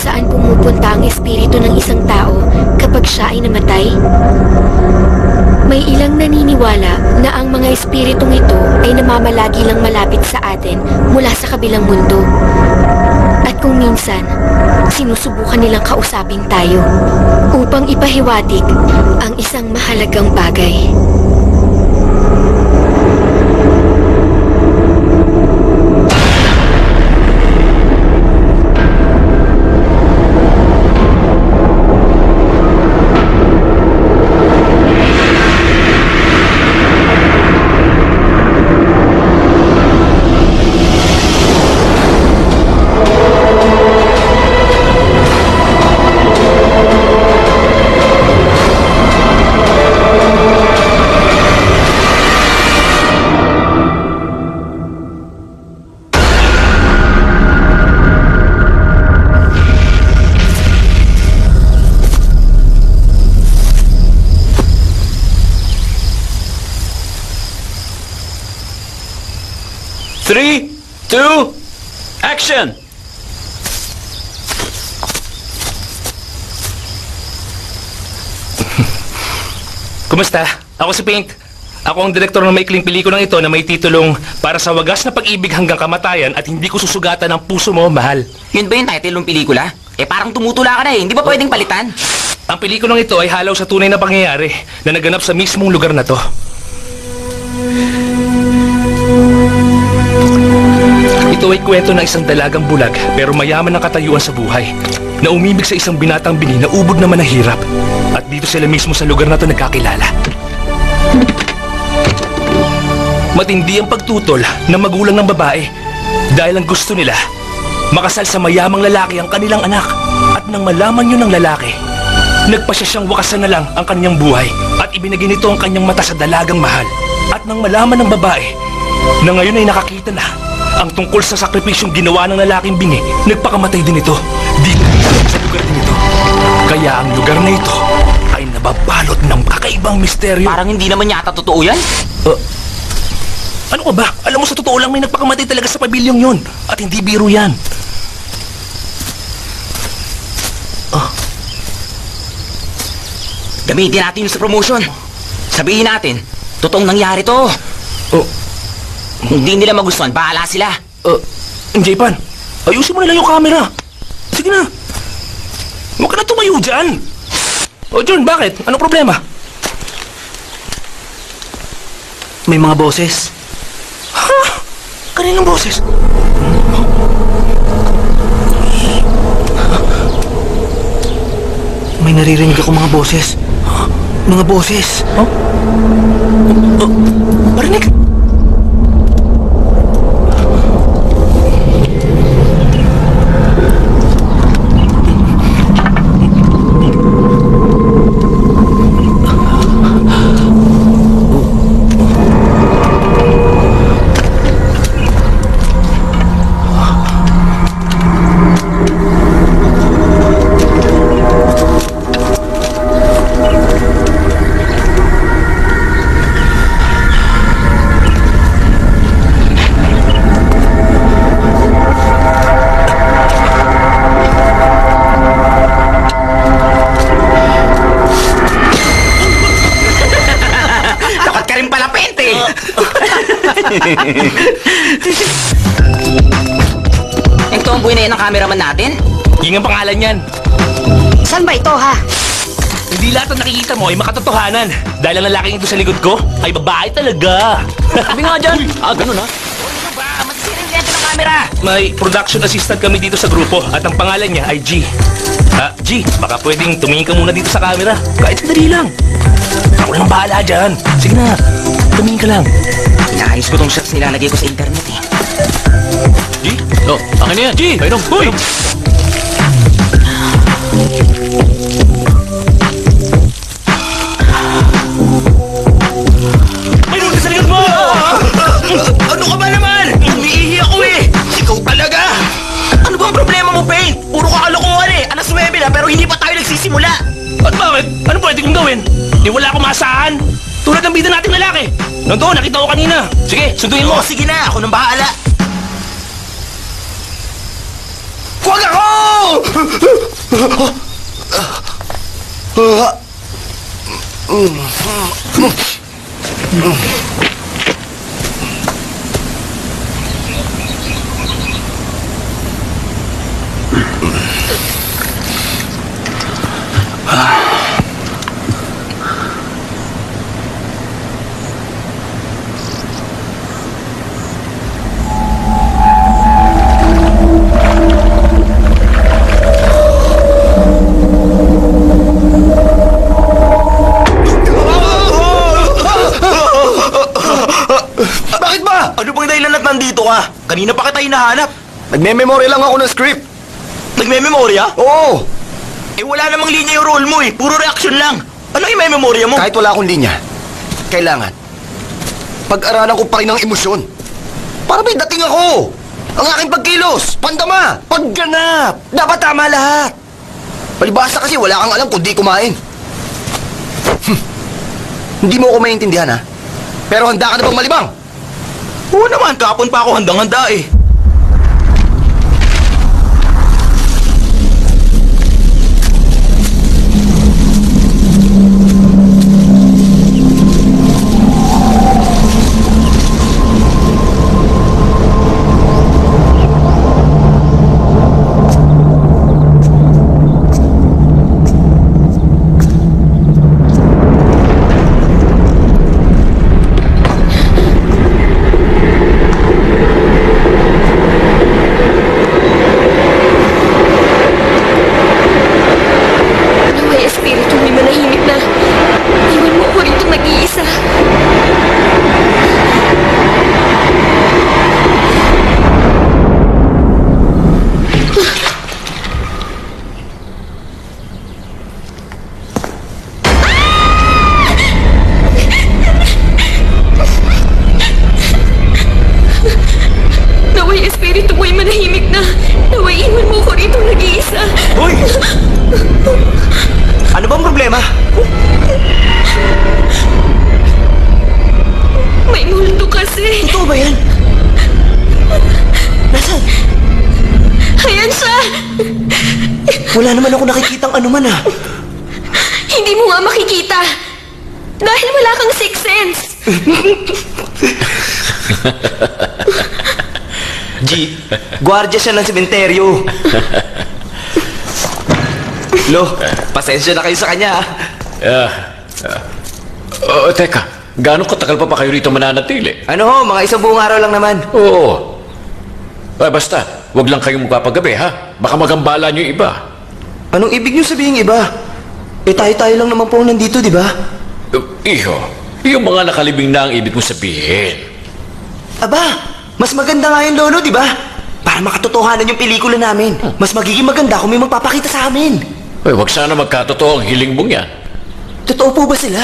saan pumupunta ang espiritu ng isang tao kapag siya ay namatay? May ilang naniniwala na ang mga espiritong ito ay namamalagi lang malapit sa atin mula sa kabilang mundo. At kung minsan, sinusubukan nilang kausapin tayo upang ipahiwatig ang isang mahalagang bagay. Three, two, action! Kumusta? Ako si Paint. Ako ang direktor ng maikling pelikulang ito na may titulong Para sa Wagas na Pag-ibig Hanggang Kamatayan at Hindi Ko Susugatan ang Puso Mo, Mahal. Yun ba yung title ng pelikula? Parang tumutula ka na eh. Hindi ba pwedeng palitan? Ang pelikulang ito ay halaw sa tunay na pangyayari na naganap sa mismong lugar na to. Ito ay kwento ng isang dalagang bulag pero mayaman ng katayuan sa buhay na umibig sa isang binatang bini na ubod naman ng hirap. At dito sila mismo sa lugar na to nagkakilala. Matindi ang pagtutol ng magulang ng babae dahil ang gusto nila makasal sa mayamang lalaki ang kanilang anak. At nang malaman yun ng lalaki, nagpasya siyang wakasan na lang ang kanyang buhay at ibinigay nito ang kanyang mata sa dalagang mahal. At nang malaman ng babae na ngayon ay nakakita na ang tungkol sa sakripisyong ginawa ng lalaking bingi, nagpakamatay din ito dito sa lugar din ito. Kaya ang lugar na ito ay nababalot ng kakaibang misteryo. Parang hindi naman yata totoo yan. Ano ka ba? Alam mo, sa totoo lang may nagpakamatay talaga sa pabilyong yun. At hindi biro yan. Gamitin natin yun sa promotion. Sabihin natin, totoong nangyari to. Kung di nila magustuhan, bahala sila. Jaypan, ayusin mo na lang yung camera. Sige na. Huwag ka na tumayo dyan. John, bakit? Anong problema? May mga boses. Ha? Kaninong boses? May naririnig ako mga boses. Mga boses. Marinig? Yung tomboy na yan ang cameraman natin? Yung ang pangalan yan. Saan ba ito, ha? Hindi lahat ng nakikita mo ay makatotohanan. Dahil ang lalaking ito sa likod ko ay babae talaga. Sabi nga dyan. Ganun ha? Ano ba? Magsisirin dyan ng camera. May production assistant kami dito sa grupo at ang pangalan niya ay G. G, baka pwedeng tumingin ka muna dito sa camera. Kahit sandali lang. Ako lang bahala dyan. Sige na, tumingin ka lang. Inaayos ko tong shots nilalagay ko sa internet eh. G? Akin na yan. G! Painom! Hoy! Painom ka sa likod mo! Ano ka ba naman? Umiihi ako eh! Ikaw talaga! Ano ba ang problema mo, Paint? Puro ka kalokohan eh! Alas 9 na pero hindi pa tayo nagsisimula! At bakit? Ano pwede kong gawin? Di wala akong maasahan. Tulad ng bida nating lalaki. Nandoon, nakita ko kanina. Sige, sunduin mo. Sige na, ako nang bahala! Huwag ako! Bakit ba? Ano bang dahilan at nandito ka? Kanina pa kita hinahanap. Nagme-memory lang ako ng script. Nagme-memorya? Oo, Eh wala namang linya yung role mo eh. Puro reaction lang. Ano yung may memorya mo? kahit wala akong linya, kailangan pag-aralan ko pa rin ang emosyon. Para may dating ako. Ang aking pagkilos, pandama, pagganap. Dapat tama lahat. Palibhasa kasi wala kang alam kundi kumain. Hindi mo ako maintindihan, ha? Pero handa ka na bang malibang? Oo naman, kahapon pa ako handang-handa eh. Naway espiritu may manahimik na. Iwan mo ako rito mag-iisa. Naway espiritu mo'y manahimik na. Naway iwan mo ako rito nag-iisa. Hoy! Ano bang problema? May multo kasi. Ito ba yan? Nasaan? Ayan siya. Wala naman ako nakikitang anuman ah. Hindi mo nga makikita. Dahil wala kang sixth sense. G, gwardiya siya ng sementeryo. Lo, pasensya na kayo sa kanya ah. Teka, gaano katagal pa kayo rito mananatili? Ano ho, mga isang buong araw lang naman. Oo. Basta, wag lang kayong magpapagabi, ha? Baka magambala niyo yung iba. Anong ibig niyo sabihin iba? Eh tayo-tayo lang naman po nandito, di ba? Iho, yung mga nakalibing na ang ibig mo sabihin. Aba, mas maganda nga yung lolo, di ba? Para makatotohanan yung pelikula namin. Mas magiging maganda kung may magpapakita sa amin. Wag sana magkatotoo ang hiling mong yan. Totoo po ba sila?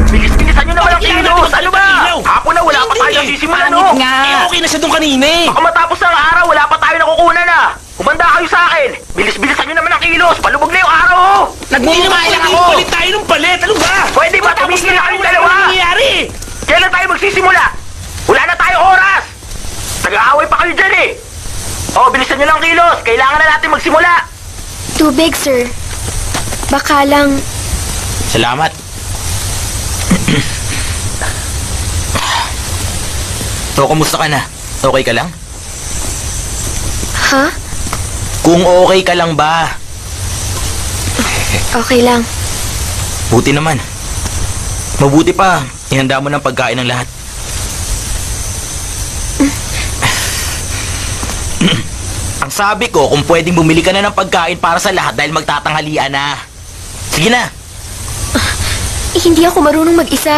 Bilis-bilisan nyo naman ang kilos! Ano ba? Hapon na wala pa tayo sisimulan, no? Eh, okay na siya doon kanina eh. Baka matapos ng araw, wala pa tayo nakukunan na. Kumanda kayo sa akin. Bilis-bilisan nyo naman ang kilos. Palubog na yung araw, oh. Nagmumukha lang ako. Palit tayo ng palit. Ano ba? Pwede ba tumigil na kayong dalawa? Ano nangyayari? Kailan tayo magsisimula? Wala na tayo oras. Nag-aaway pa kayo dyan eh. Oh, bilisan nyo lang ang kilos. Kailangan na natin magsimula. Tubig, sir. Baka lang... Salamat. So, kumusta ka na? Okay ka lang? Ha? Kung okay ka lang ba? Okay lang. Buti naman. Mabuti pa, ihanda mo ng pagkain ng lahat. Ang sabi ko, kung pwedeng bumili ka na ng pagkain para sa lahat dahil magtatanghalian na. Sige na. Hindi ako marunong mag-isa.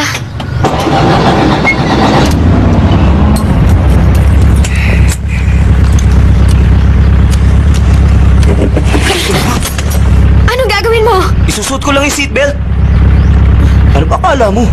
Anong gagawin mo? Isusuot ko lang yung seatbelt. Ano ba akala mo?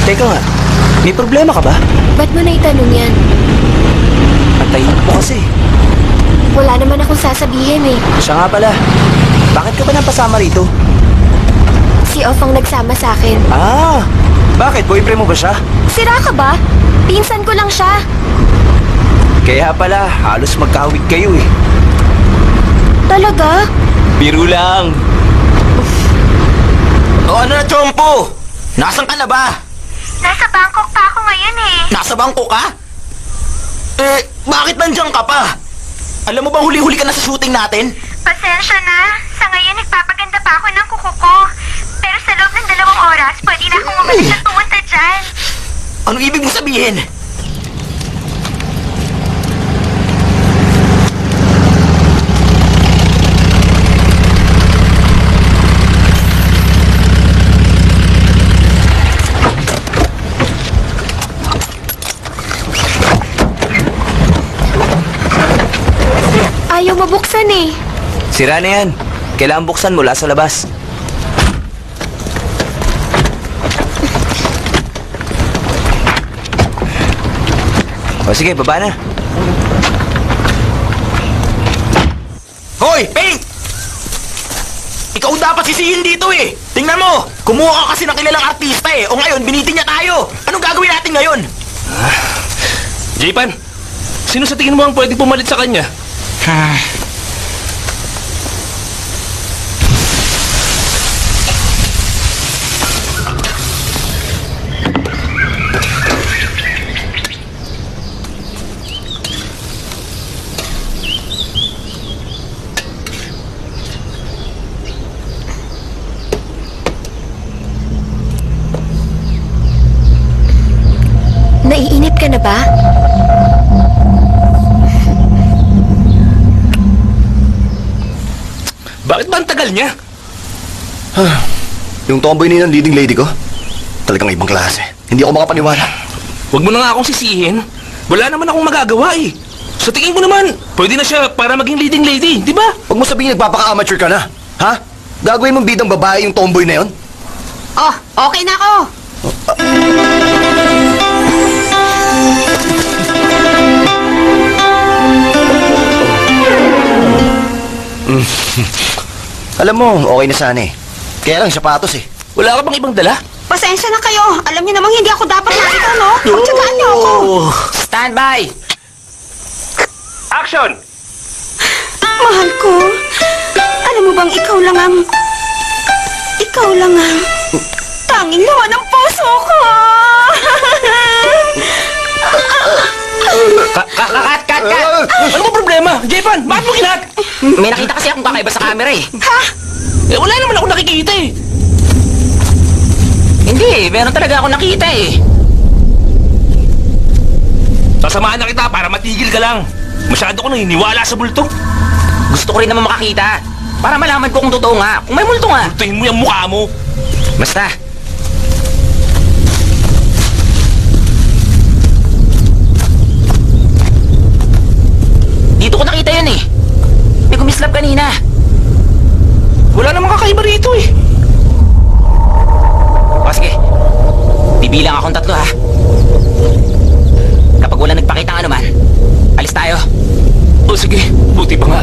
Teka nga, may problema ka ba? Ba't mo naitanong yan? Antayin mo kasi. Wala naman akong sasabihin eh. Siya nga pala. Bakit ka ba napasama rito? Si Off ang nagsama sa akin. Ah, bakit? Boyfriend mo ba siya? Sira ka ba? Pinsan ko lang siya. Kaya pala, halos magkahawig kayo eh. Talaga? Biro lang. O ano na, Chompo? Nasaan ka na ba? Nasa Bangkok pa ako ngayon eh. Nasa bangko ka? Bakit nandiyan ka pa? Alam mo bang huli-huli ka na sa shooting natin? Pasensya na. Sa ngayon nagpapaganda pa ako ng kuko ko. Pero sa loob ng 2 oras, pwede na akong umalis at pumunta dyan. Anong ibig mong sabihin? Ayaw mabuksan eh. Sira na yan. Kailangan buksan mula sa labas. O sige, baba na. Hoy, Pink! Ikaw dapat sisihin dito eh! Tingnan mo! Kumuha ka kasi ng kilalang artista eh! O ngayon, binitin niya tayo! Anong gagawin natin ngayon? J-Pan, sino sa tingin mo ang pwede pumalit sa kanya? Naiinip ka na ba? Bakit ba ang tagal niya? Yung tomboy na yun, leading lady ko, talagang ibang klase. Hindi ako makapaniwala. Huwag mo na nga akong sisihin. Wala naman akong magagawa eh. Sa tingin ko naman, pwede na siya para maging leading lady, di ba? Huwag mo sabihin nagpapaka-amateur ka na. Ha? Gagawin mong bidang babae yung tomboy na yun? Oh, okay na ako. Alam mo, okay na sana eh. Kaya lang sapatos eh. Wala ka bang ibang dala? Pasensya na kayo. Alam niyo namang hindi ako dapat nakita, no? Pagtsagaan niyo ako. Stand by! Action! Mahal ko. Alam mo bang ikaw lang ang tanging laman ng puso ko. Cut! Ano ba problema? J-Pan, bakit mo kinat? May nakita kasi akong kakaiba sa camera eh. Eh, wala naman ako nakikita eh. Hindi, meron talaga ako nakita eh. Sasamahan na kita para matigil ka lang. Masyado ko naniniwala sa bulto. Gusto ko rin naman makakita. Para malaman ko kung totoo nga. Kung may multo nga. Tingin mo yung mukha mo. Basta. Dito ko nakita yun eh. May gumislap kanina. Wala namang kakaiba rito eh. O sige. Bibilang akong 3 ha. Kapag wala nagpakita ng anuman, alis tayo. O sige, buti pa nga.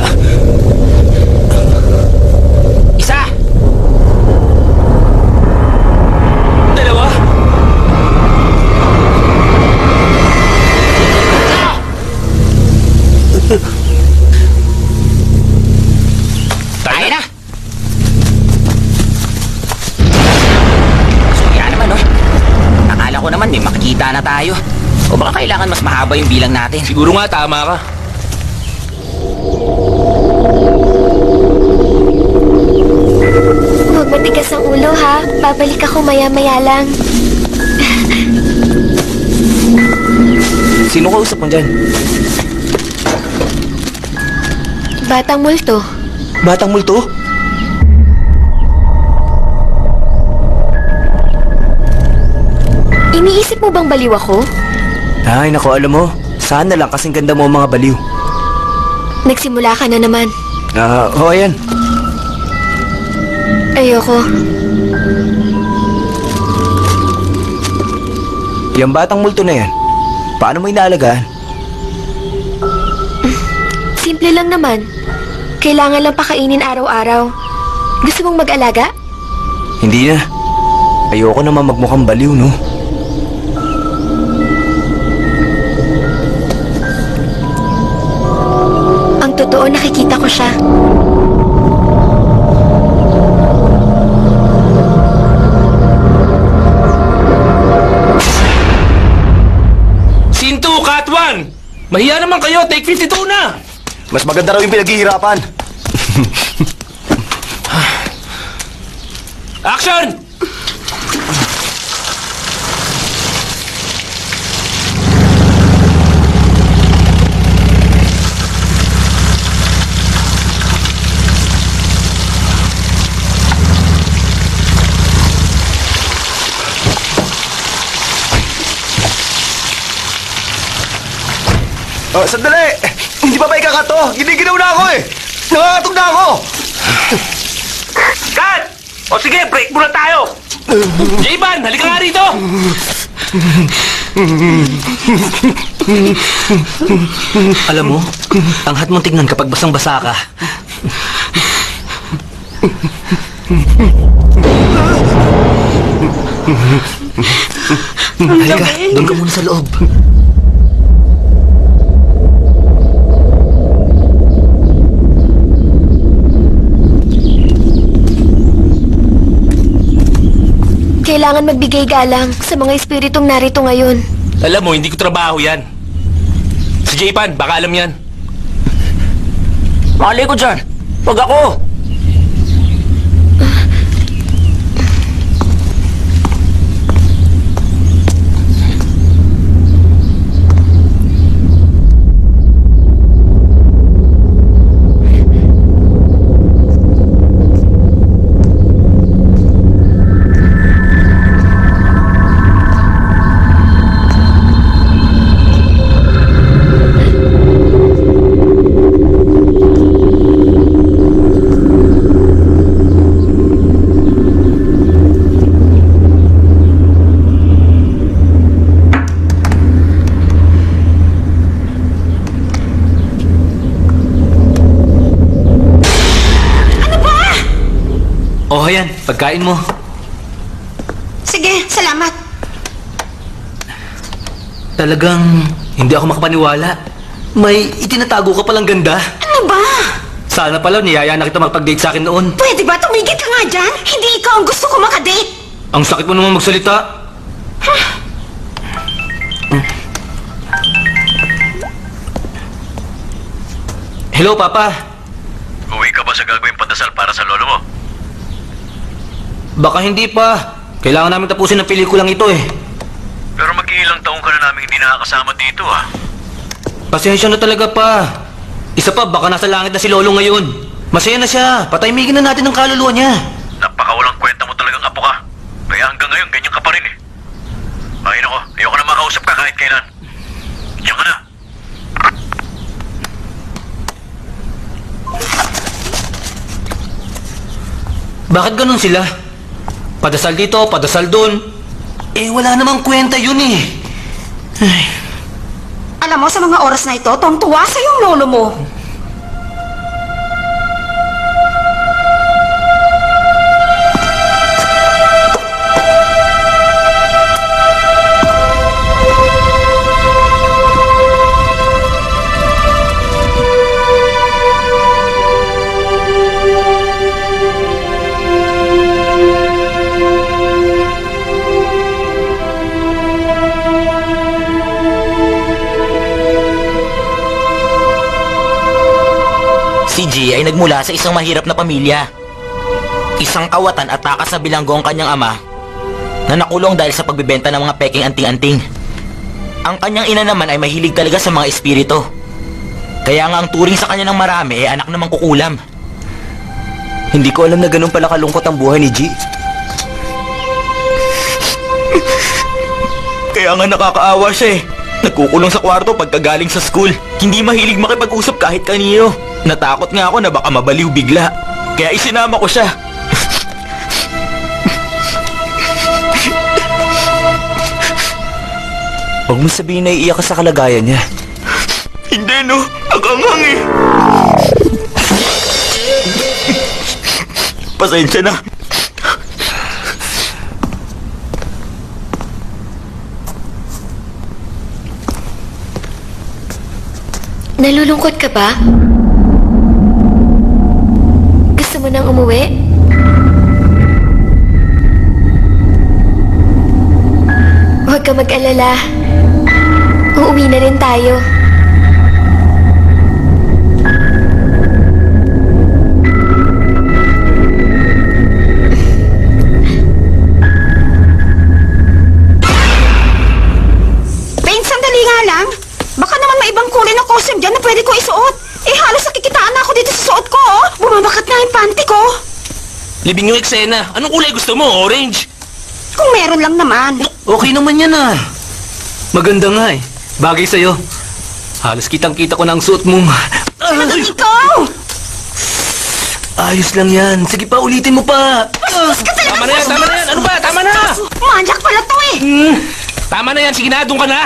1, 2. Tayo na! Kaya naman oh. Akala ko naman may makikita na tayo. O baka kailangan mas mahaba yung bilang natin. Siguro nga tama ka. Huwag matigas ang ulo ha. Babalik ako maya-maya lang. Sino kausap mo dyan? Batang multo. Batang multo? Iniisip mo bang baliw ako? Ay, naku, alam mo. Sana lang kasing ganda mo ang mga baliw. Nagsimula ka na naman. Oo, ayan. Ayoko. Yung batang multo na yan, paano mo inaalagaan? Simple lang naman. Kailangan lang pakainin araw-araw. Gusto mong mag-alaga? Hindi na. Ayoko naman magmukhang baliw, no? Ang totoo, nakikita ko siya. Scene 2, cut 1! Mahiya naman kayo, take 52 na! Mas maganda raw yung pinaghihirapan. Action! Oh, sandali! Hindi pa ba ikakato? Giniginaw na ako eh! Nakakatog na ako! Cut! O sige, break muna tayo! J-Ban, halika nga rito! Alam mo, ang hat mong tignan kapag basang-basa ka. Halika, doon ka muna sa loob. Kailangan magbigay galang sa mga espiritong narito ngayon. Alam mo, hindi ko trabaho yan. Si J-Pan, baka alam yan. Mali ko dyan. Wag ako. Oh, yan, pagkain mo. Sige, salamat. Talagang hindi ako makapaniwala. May itinatago ka palang ganda. Ano ba? Sana pala niyaya na kita magpag-date sa akin noon. Pwede ba tumigil ka nga dyan? Hindi ikaw ang gusto ko makadate. Ang sakit mo naman magsalita. Hello, Papa. Uwi ka ba sa gagawing pandasal para sa lolo mo? Baka hindi pa. Kailangan namin tapusin ang pelikulang ito eh. Pero mag-iilang taong ka na namin hindi nakakasama dito ah. Pasensya na talaga pa. Isa pa, baka nasa langit na si Lolo ngayon. Masaya na siya. Patahimigin na natin ang kaluluwa niya. Napakawalang kwenta mo talagang apo ka. Kaya hanggang ngayon, ganyan ka pa rin eh. Ay nako, ayoko na makausap ka kahit kailan. Diyan ka na. Bakit ganun sila? Padasal dito, padasal doon. Eh, wala namang kwenta yun eh. Ay. Alam mo, sa mga oras na ito, tuwang-tuwa sa yung lolo mo. Si G ay nagmula sa isang mahirap na pamilya. Isang kawatan at takas na bilanggo ang kanyang ama na nakulong dahil sa pagbebenta ng mga peking anting-anting. Ang kanyang ina naman ay mahilig talaga sa mga espiritu. Kaya nga ang turing sa kanya ng marami ay anak na mangkukulam. Hindi ko alam na ganun pala kalungkot ang buhay ni G. Kaya nga nakakaawa siya eh. Nagkukulong sa kwarto pagkagaling sa school. Hindi mahilig makipag-usap kahit kanino. Natakot nga ako na baka mabaliw bigla. Kaya isinama ko siya. Huwag mo sabihin na iiyak ka sa kalagayan niya. Hindi, no? Nakangang eh. Pasensya na. Nalulungkot ka ba? Gusto mo nang umuwi? Huwag ka mag-alala. Uuwi na rin tayo. Pain, sandali nga lang. Baka naman may ibang kulay na costume dyan na pwede ko isuot. Eh, halos nakikitaan na ako dito sa suot ko, oh. Bumabakat na yung panty ko. Libing yung eksena. Anong kulay gusto mo? Orange? Kung meron lang naman. Okay naman yan ah. Maganda nga eh. Bagay sa'yo. Halos kitang-kita ko na ang suot mong... Ikaw! Ayos lang yan. Sige pa, ulitin mo pa. Bastos ka talaga! Tama na yan, tama na yan. Ano ba? Tama na! Manyak pala to eh! Tama na yan. Sige na, doon ka na.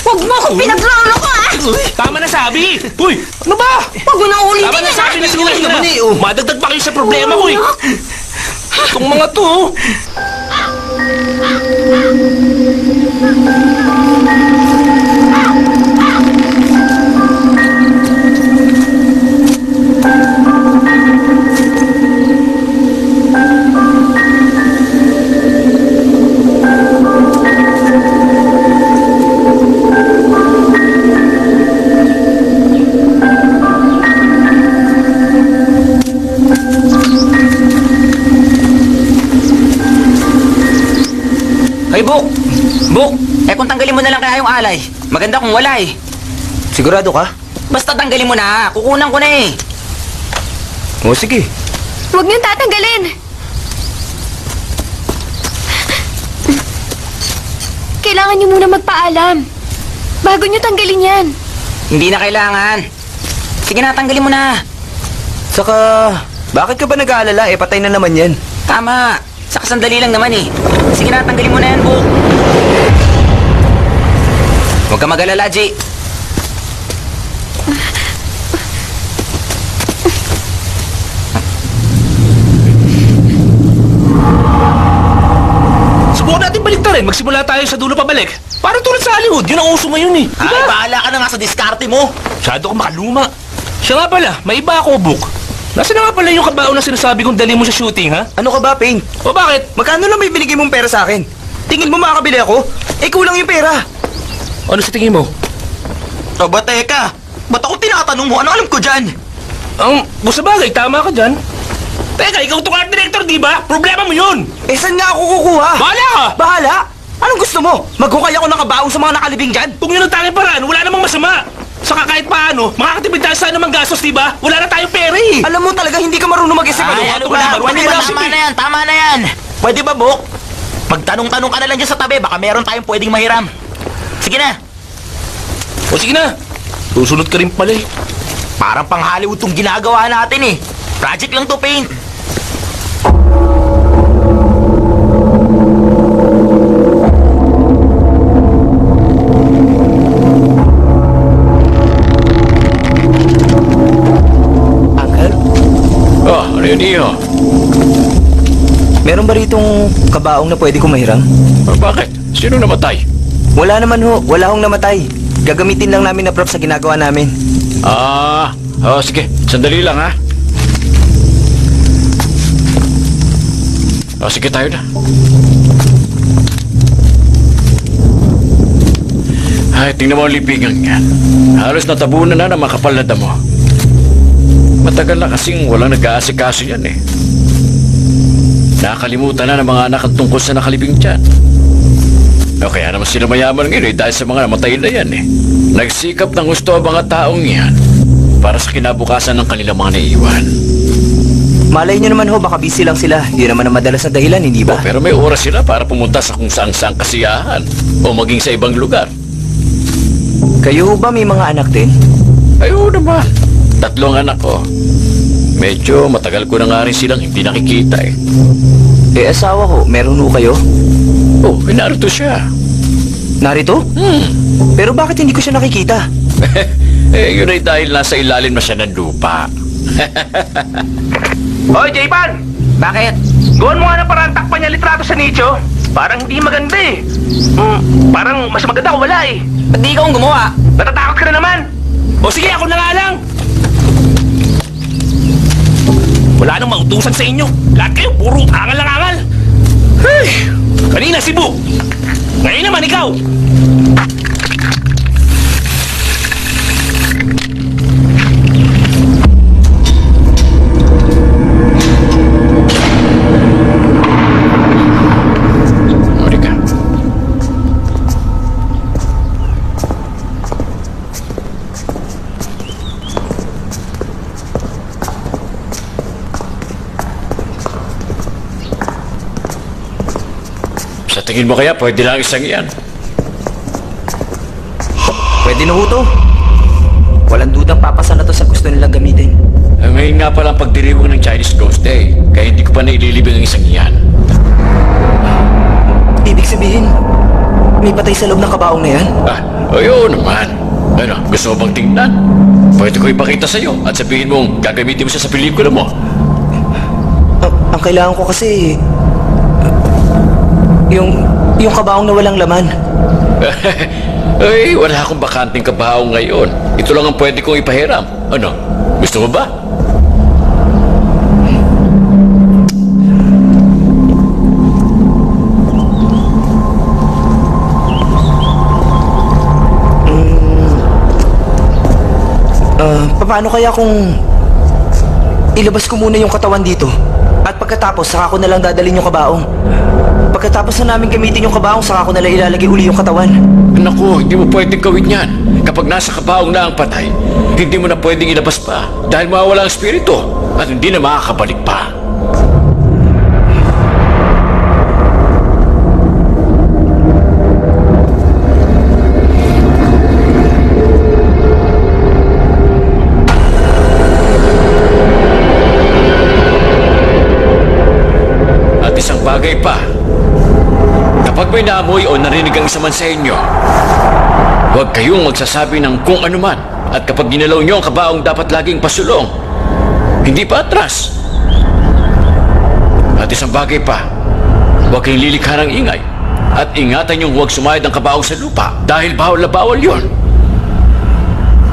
Huwag mo akong pinaglolo ko ah! Tama na sabi. Uy, ano ba? Huwag mo nang ulitin Tama na yan sabi na sige na, sige na. Madagdag pa kayo sa problema ko eh. Itong mga to. Oh. Ay, Buk! Buk! Eh kung tanggalin mo na lang kaya yung alay. Maganda kung wala eh. Sigurado ka? Basta tanggalin mo na. Kukunan ko na eh. O sige. Huwag niyong tatanggalin. Kailangan niyo muna magpaalam. Bago niyo tanggalin yan. Hindi na kailangan. Sige na, tanggalin mo na. Saka, bakit ka ba nag-aalala? Eh, patay na naman yan. Tama. Saka sandali lang naman eh. Sige na, tanggalin mo na yan, Buk. Huwag ka mag-alala, G. Subukan natin baliktarin. Magsimula tayo sa dulo pabalik. Parang tulad sa Hollywood. Yun ang uso ngayon eh. Ay, bahala ka na nga sa diskarte mo. Masyado ka makaluma. Siya nga pala, may iba ako, Buk. Nasaan na nga pala yung kabaon na sinasabi kong dali mo sa shooting, ha? Ano ka ba, Pain? O bakit? Magkano lang may binigay mong pera sa akin? Tingin mo makakabili ako? Eh, kulang yung pera. Ano sa tingin mo? Aba, teka. Ba't ako tinatanong mo? Ano alam ko dyan? Kung sa bagay, tama ka dyan. Teka, ikaw itong art director, di ba? Problema mo yun! Eh, saan nga ako kukuha? Bahala ka! Bahala? Anong gusto mo? Maghukay ako ng kabaong sa mga nakalibing dyan? Kung yun ang tanging paraan, wala namang masama. Saka kahit paano, makakatipid tayo sa namang gastos, di ba? Wala na tayong pera eh. Alam mo talaga hindi ka marunong mag-isip. Ay, ano ba? Pwede ba? Tama na yan, tama na yan. Pwede ba, Buk? Magtanong-tanong ka na lang dyan sa tabi. Baka meron tayong pwedeng mahiram. Sige na. O sige na. Susunod ka rin pala eh. Parang pang Hollywood tong ginagawa natin eh. Project lang to, Paint. Uncle, Ano yun, Iho? meron ba ritong kabaong na pwede kong mahiram? Bakit? Sino namatay? Wala naman ho. Wala hong namatay. Gagamitin lang namin na prop sa ginagawa namin. Sige. Sandali lang, ha? Sige, tayo na. Ay, tingnan mo ang lipigang yan. Halos natabunan na ng makapal na damo. Matagal na kasing walang nag-aasikaso yan eh. Nakalimutan na ng mga anak ang tungkol sa nakalibing dyan. O kaya naman sila mayaman ngayon eh, dahil sa mga namatay na yan eh. Nagsikap ng gusto ang mga taong yan para sa kinabukasan ng kanilang mga naiiwan. Malay nyo naman ho, baka busy lang sila. Yun naman ang madalas na dahilan, hindi ba? Pero may oras sila para pumunta sa kung saan-saan kasiyahan o maging sa ibang lugar. Kayo ho ba may mga anak din? Ay, oo naman. 3 anak ko. Medyo matagal ko na nga rin silang hindi nakikita eh. Eh, asawa ho, meron ho kayo? Oh, narito siya. Narito? Pero bakit hindi ko siya nakikita? Yun ay dahil nasa ilalim na siya ng lupa. Hoy, J-Pan! Bakit? Gawin mo nga ng parang takpan niya litrato sa nicho. Parang hindi maganda eh. Parang mas maganda kung wala eh. Ba't di ikaw ang gumawa? Natatakot ka na naman. O sige, ako na nga lang. Wala nang mautusan sa inyo. Lahat kayo, puro angal lang angal. Hey! Kanina si Bu. Ngayon naman ikaw. Monica. Sa tingin mo kaya pwede lang isang yan? Pwede na ho to. Walang dudang papasa na to sa gusto nilang gamitin. Ngayon nga pala ang pagdiriwang ng Chinese Ghost Day, kaya hindi ko pa naililibing ang isang yan. Ibig sabihin, may patay sa loob ng kabaong na yan? Ayun naman. Ano, gusto mo bang tingnan? Pwede ko ipakita sa'yo at sabihin mong gagamitin mo siya sa pelikula mo. Ang kailangan ko kasi... yung kabaong na walang laman. Ay, wala akong bakanting kabaong ngayon. Ito lang ang pwede kong ipahiram. Ano, gusto mo ba? Paano kaya kung ilabas ko muna yung katawan dito at pagkatapos saka ko na lang dadalhin yung kabaong? Pagkatapos na namin gamitin yung kabaong saka ko na lang ilalagay uli yung katawan. Naku, hindi mo pwedeng gawin yan. Kapag nasa kabaong na ang patay, hindi mo na pwedeng ilabas pa dahil mawawala ang espiritu at hindi na makakabalik pa. At isang bagay pa, kapag may naamoy o narinig ang isa man sa inyo, huwag kayong magsasabi ng kung ano man. At kapag ginalaw nyo ang kabaong dapat laging pasulong, hindi pa atras. At isang bagay pa, huwag kayong lilikha ng ingay. At ingatan yung huwag sumayad ang kabaong sa lupa dahil bawal na bawal yun.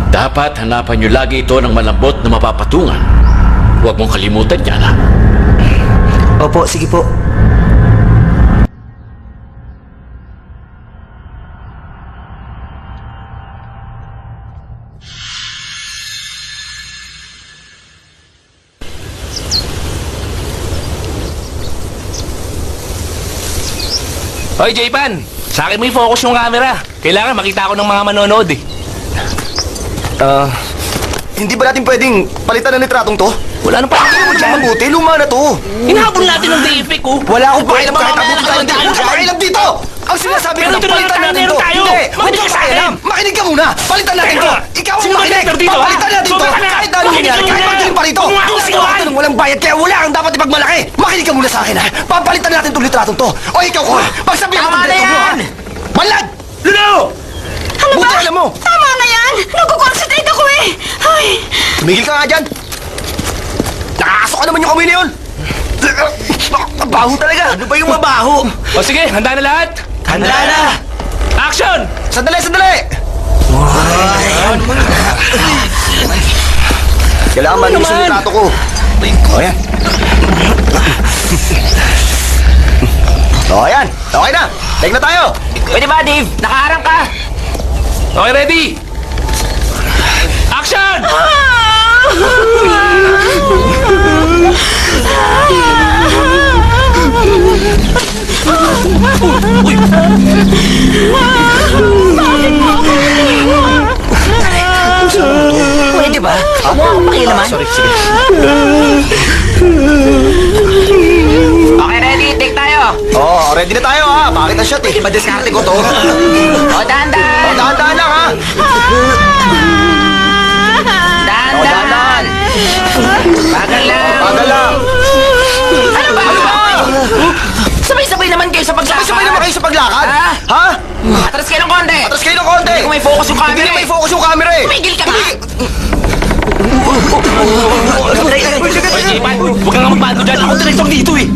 Dapat hanapan nyo lagi ito ng malambot na mapapatungan. Huwag mong kalimutan yan, ha? Opo, sige po. Hoy, J-Pan! Sa akin mo i-focus yung camera. Kailangan makita ako ng mga manonood eh. Hindi ba natin pwedeng palitan ng litratong to? Wala nang pakialam mo dyan. Mabuti, luma na to. Hinahabol natin ng DFX oh. Wala akong pakialam kahit Mamaya abutin tayo. Hindi tayo ako dyan. pakialam dito! Ang sinasabi ko Pero na ito na palitan natin tayo, to. tayo. Hindi, Makinig huwag ka kang sa akin. pakialam. Makinig ka muna. Palitan natin to. Ikaw ang Sino ba makinig. director dito? Papalitan natin to. Huwag ka na. Kahit na anong Makinig nangyari, ka kahit muna. magaling pa rito. Huwag mo akong Ginagawa sigawan. ko ng walang bayad kaya wala kang dapat ipagmalaki. Makinig ka muna sa akin ha. Papalitan natin itong litratong to. O ikaw ko, pagsabihan mo Tama ng na direktor mo ha. yan. Malad! Luno! Ano Buti ba? alam mo. Tama na yan! Nagko-concentrate ako eh! Ay! Tumigil ka nga dyan! Nakakasok ka naman yung kamay na yun! Ang baho talaga! Ano ba yung mabaho? O sige, handa na lahat? Handa na! Action! Sandali, sandali! Kailangan malinis yung naman? litrato ko. O yan. O yan. Okay na. Take na tayo. Pwede ba, Dave? Nakaharang ka! Okay, ready? Action! Pwede ba? Huwag mo akong pakialaman. Sorry, sige. Okay, ready? Take tayo! Oh, ready na tayo ha. Bakit na shot eh? Madiskarte ko to. O, dahan-dahan! O, dahan-dahan lang ha. Dahan-dahan! Bagal lang! Bagal lang. Ano ba? Sabay-sabay naman kayo sa paglakad. Sabay-sabay naman kayo sa paglakad. Ha? Atras kayo ng konti. Atras kayo ng konti. Hindi ko may focus yung camera Hindi na may eh. focus yung camera eh. Tumigil ka ba? Huwag kang magbago dyan. Ako direktor dito eh.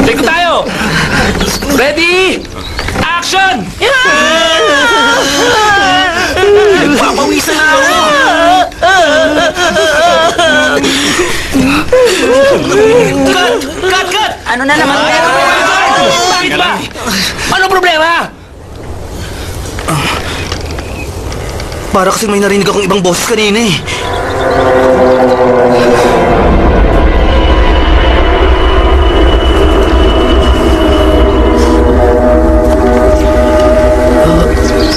Take tayo! Ready? Action! Nagpapawisan na ako. Cut! Ano na naman? Bakit ba? Anong problema? Para kasi may narinig akong ibang boses kanina eh.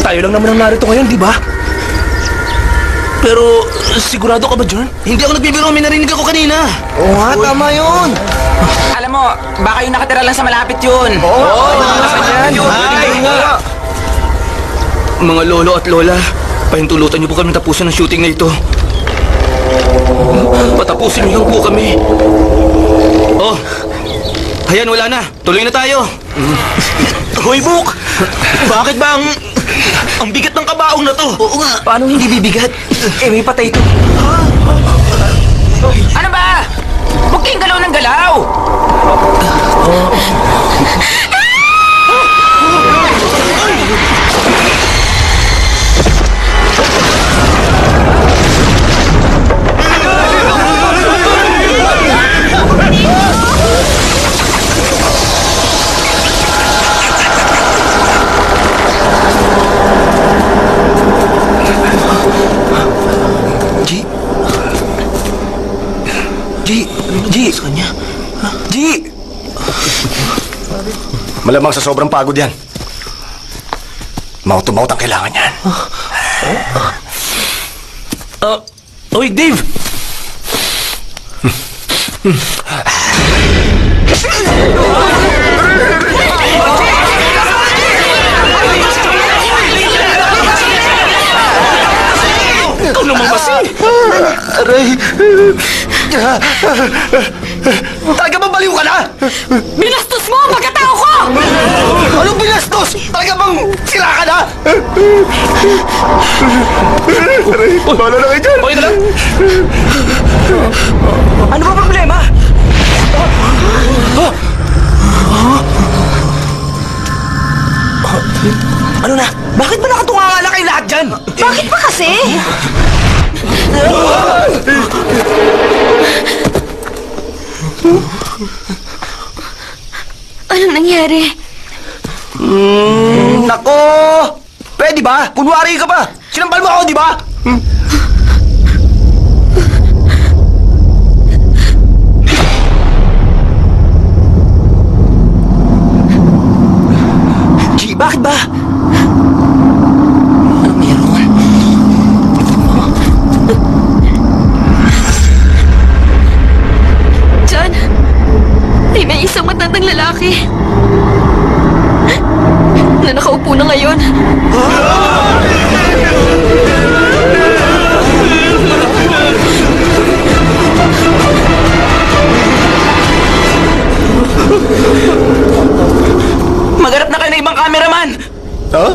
Tayo lang naman ang narito ngayon, di ba? Pero, sigurado ka ba, John? Hindi ako nagbibiro, may narinig ako kanina. Oo nga, tama yun. Alam mo, baka yung nakatira lang sa malapit yun. Mga lolo at lola, pahintulutan niyo po kami tapusin ang shooting na ito. Patapusin niyo lang po kami. Oh, ayan, wala na. Tuloy na tayo. Hoy, Book! Bakit ba ang bigat ng kabaong na to? Oo nga. Paano hindi bibigat? Eh, may patay ito. Ano ba? Huwag kayong galaw ng galaw. G! Malamang sa sobrang pagod yan. Mouth to mouth ang kailangan yan. Oy, Dave! Ikaw naman kasi! Aray! Talaga ba baliw ka na? Binastos mo ang pagkatao ko! Anong binastos? Talaga bang sila ka na? Wala na kayo dyan! Okay na lang? Ano ba problema? Ano na? Bakit ba nakatunganga na kayo lahat dyan? Bakit ba kasi? Anong nangyari? Nako! Pwede ba? Kunwari ka ba? Sinampal mo ako, di ba? G, bakit ba? John, may isang matandang lalaki na nakaupo na ngayon. Maghanap na kayo ng ibang cameraman. Huh?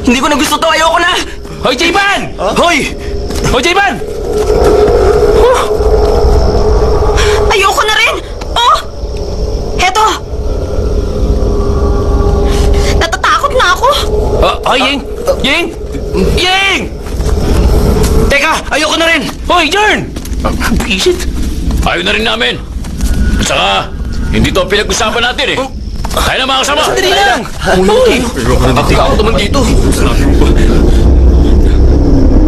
Hindi ko na gusto to. Ayoko na. Hoy, J-Ban! Hoy! Hoy, J-Ban! Ayoko na rin! Oh! Heto! Natatakot na ako! Hoy, Ying! Ying! Ying! Teka, ayoko na rin. Hoy, Jern! Bisit! Ayaw na rin namin. At saka, hindi to ang pinag-usapan natin eh. Tayo na mga kasama. Sandali lang! Hoy! Ako naman dito.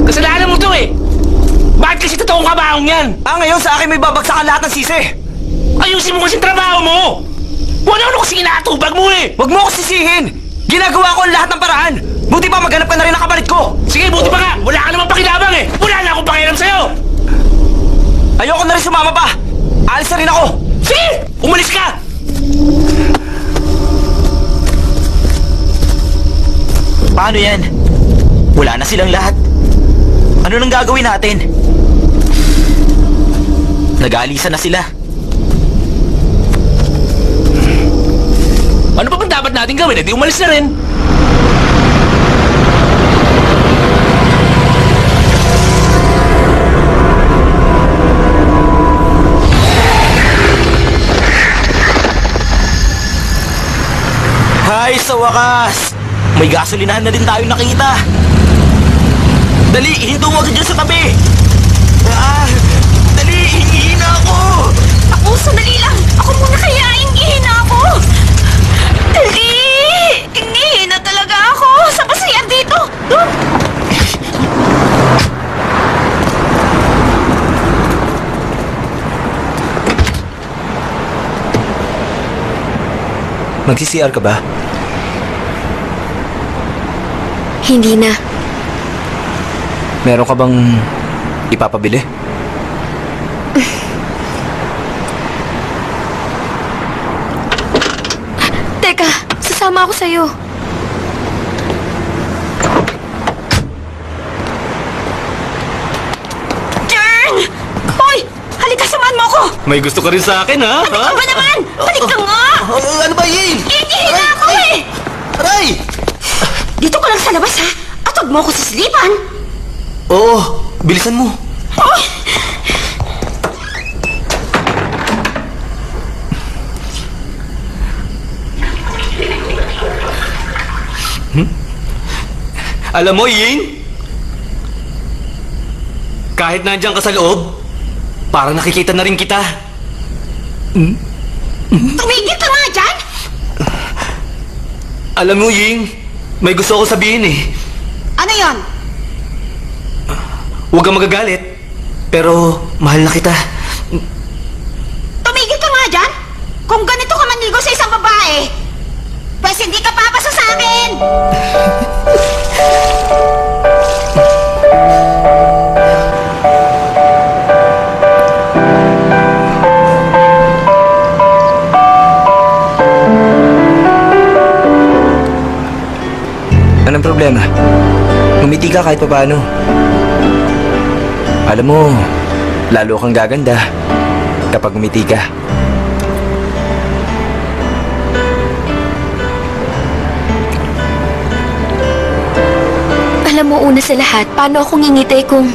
Kasalanan mo to eh! Bakit kasi totoong kabaong yan? Ngayon sa akin may babagsakan lahat ng sisi. Ayusin mo kasi trabaho mo! Wala kasi inaatubag mo eh! Huwag mo ako sisihin. Ginagawa ko ang lahat ng paraan. Buti pa maghanap ka na rin ng kapalit ko. Sige, buti pa nga! Wala ka namang pakinabang eh! Wala na akong pakialam sa'yo! Ayoko na rin sumama pa. Alis na rin ako. Sige! Umalis ka! Paano yan? Wala na silang lahat. Ano nang gagawin natin? Nag-aalisan na sila. natin gawin, edi umalis na rin. Hay, sa wakas! May gasolinahan na din tayo nakita. Dali, ihinto mo agad dyan sa tabi! Dali, hingihin na ako! Ako, sandali lang. Ako muna kaya, ingihin na ako. Dali! Ingihin na talaga ako. Saan ba siya dito? Doon! Magsi-CR ka ba? Hindi na. Meron ka bang ipapabili? Teka, sasama ako sa'yo. Jern! Hoy! Halika, samahan mo ako! May gusto ka rin sa akin, ha? Ano ba naman? Halika nga! Ano ba, Ying? Ingihin na ako eh! Aray! Dito ko lang sa labas ha! At huwag mo ako sisilipan! Oo, bilisan mo. Alam mo, Ying? Kahit nandiyan ka sa loob, parang nakikita na rin kita. Tumigil ka nga dyan! Alam mo, Ying, may gusto ko sabihin eh. Ano yon? Huwag kang magagalit, pero mahal na kita. Tumigil ka nga dyan! Kung ganito ka manligo sa isang babae, pues hindi ka papasa sa akin! Anong problema? Ngumiti ka kahit papaano. Alam mo, lalo kang gaganda kapag ngumiti ka. Alam mo, una sa lahat, paano ako ngingiti kung...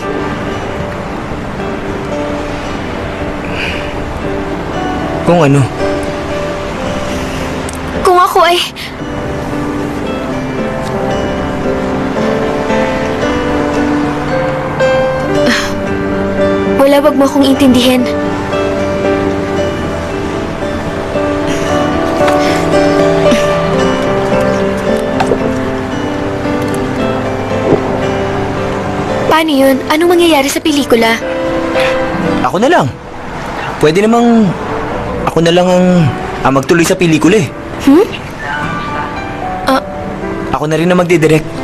Kung ano? Kung ako ay... Wala, wag mo akong intindihin. Paano yun? Anong mangyayari sa pelikula? Ako na lang. Pwede namang ako na lang ang magtuloy sa pelikula eh. Ako na rin ang magdidirect.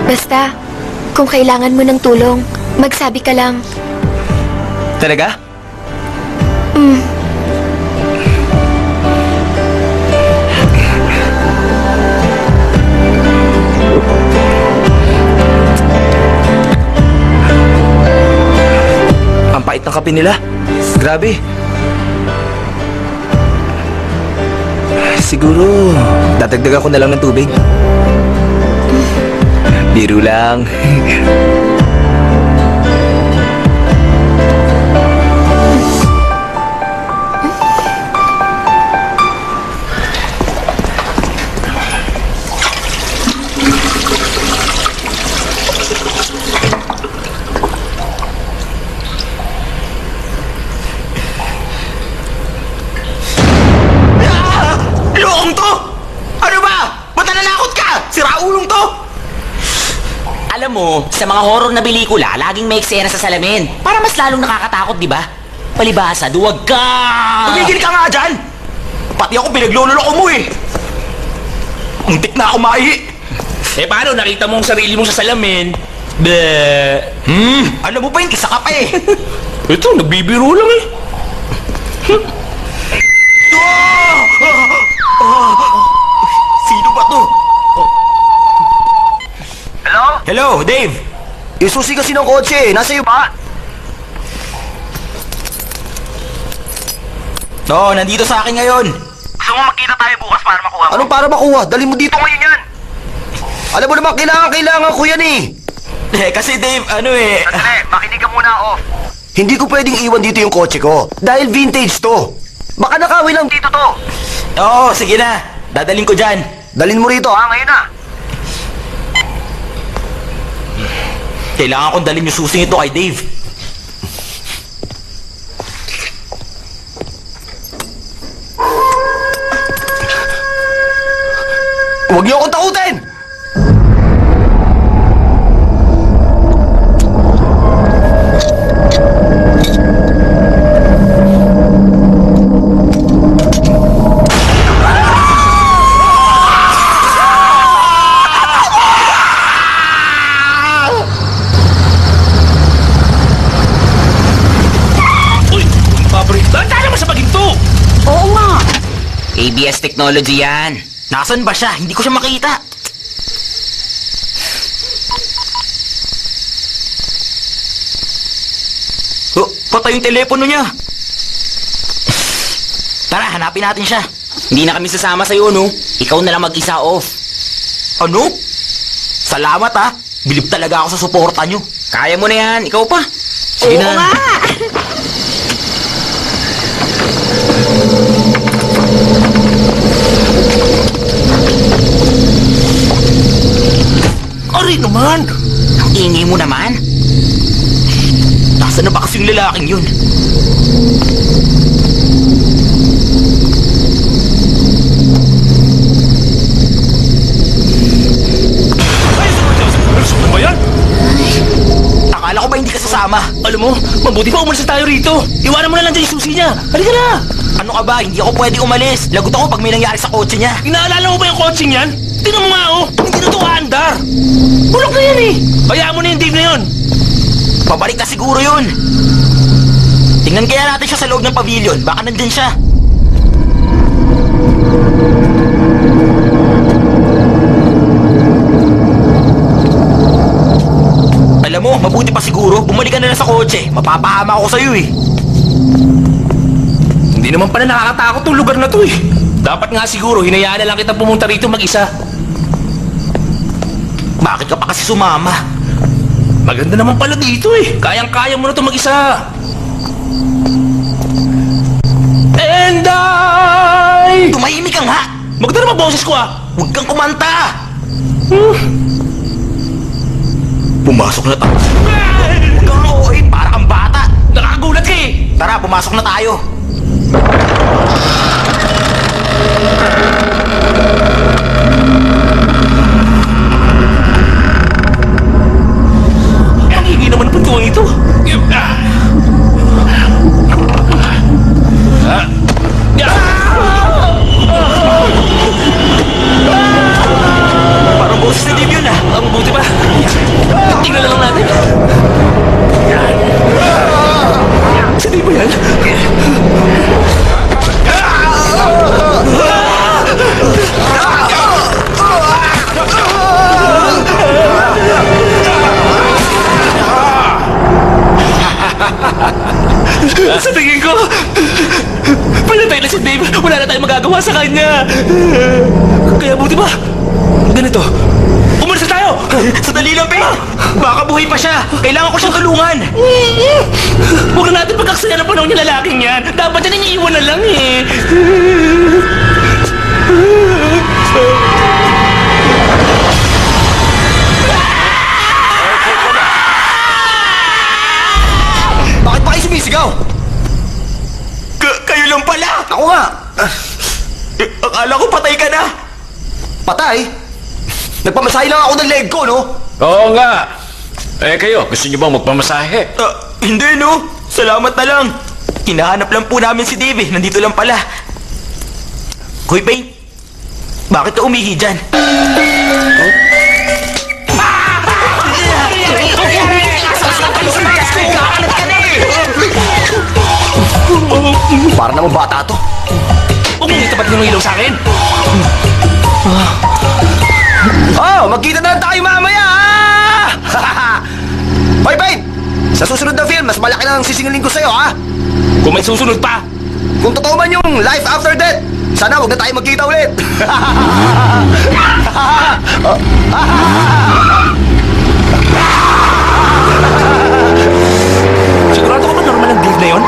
Basta, kung kailangan mo ng tulong, magsabi ka lang. Talaga? Ang pait ng kape nila. Grabe. Siguro, dadagdagan ko na lang ng tubig. Biro lang. Lokong to! Ano ba? Ba't nananakot ka? Siraulong to! Alam mo, sa mga horror na pelikula, laging may eksena sa salamin. Para mas lalong nakakatakot, di ba? Palibhasa, duwag ka! Tumigil ka nga dyan! Pati ako pinagluloloko mo eh! Muntik na ako maihi! Eh paano, nakita mo ang sarili mo sa salamin? Alam mo ba yun, isa ka pa eh! Ito, nagbibiro lang eh. Sino ba to? Hello? Hello, Dave! Yung susi kasi ng kotse, nasa iyo ba? Oo, nandito sa akin ngayon. Gusto mo magkita tayo bukas para makuha mo? Anong para makuha? Dali mo dito ngayon yan. Alam mo naman, kailangan ko yan eh. Kasi Dave, Sandali, makinig ka muna, off. Hindi ko pwedeng iwan dito yung kotse ko. Dahil vintage to. Baka nakawin lang dito to. Oo, sige na. Dadalhin ko dyan. Dalin mo rito, ha? Ngayon na. Kailangan kong dalhin yung susing ito kay Dave. Huwag niyo akong takutin! Uy! Pabri! Tanda naman sa paginto! Oo nga. ABS technology yan. Nasaan ba siya? Hindi ko siya makita. Oh, patay yung telepono niya. Tara, hanapin natin siya. Hindi na kami sasama sa'yo, no? Ikaw na lang mag-isa off. Ano? Salamat, ha? Bilib talaga ako sa suporta nyo. Kaya mo na yan. Ikaw pa. Sige Oo na. nga. Ari naman! Ang ingay mo naman. Nasaan na ba kasi yung lalaking yun? Ano ba yan? Akala ko ba hindi ka sasama? Alam mo, mabuti pa umalis na tayo rito. Iwanan mo na lang dyan yung susi niya. Halika na! Ano ka ba? Hindi ako pwede umalis. Lagot ako pag may nangyari sa kotse niya. Inaalala mo ba yung kotseng yan? Tingnan mo nga, oh! Hindi na ito aandar! Bulok na yan, eh! Hayaan mo na yung Dave na yun! Pabalik na siguro yun. Tingnan kaya natin siya sa loob ng pavilion. Baka nandyan siya. Alam mo, mabuti pa siguro. Bumalik ka na lang sa kotse. Mapapahama ako sa'yo eh. Hindi naman pala nakakatakot tong lugar na to, eh. Dapat nga siguro, hinayaan na lang kita pumunta rito mag-isa. Bakit ka pa kasi sumama? Maganda naman pala dito, eh. Kayang-kaya mo na to mag-isa. And I... Tumahimik ka nga! Maganda naman boses ko, ah. Huwag kang kumanta! Pumasok na tayo. Huwag kang OA, para kang bata. Nakakagulat ka, eh. Tara, pumasok na tayo. Ang higi naman ng pintuang ito. Parang boses ni Dave yun ah. Ang buti pa. Tingnan na lang natin. Si Dave ba yan? Sa tingin ko, pinatay na si Dave. Wala na tayong magagawa sa kanya. Kaya buti ba? Ganito. Umalis na tayo! Sandali lang, Ben! Baka buhay pa siya! Kailangan ko siyang tulungan! Huwag na natin pagkaksayan ang panahon yung lalaking yan. Dapat yan iniiwan na lang eh. Bakit ba kayo sumisigaw? Kayo lang pala! Ako nga! Akala ko patay ka na! Patay? Nagpamasahe lang ako ng leg ko, no? Oo nga. Eh kayo, gusto niyo bang magpamasahe? Hindi no! Salamat na lang! Hinahanap lang po namin si Dave eh. Nandito lang pala. Hoy, Paint! Bakit ka umihi dyan? Para naman bata to. Huwag mong itapat yung ilaw sa akin. Oh, magkita na lang tayo mamaya, ha? Hoy, Pain! Sa susunod na film, mas malaki na ang sisingilin ko sa'yo, ha? Kung may susunod pa, Kung totoo man yung life after death, sana huwag na tayo magkita ulit. Sigurado ka ba normal ang Dave na yon?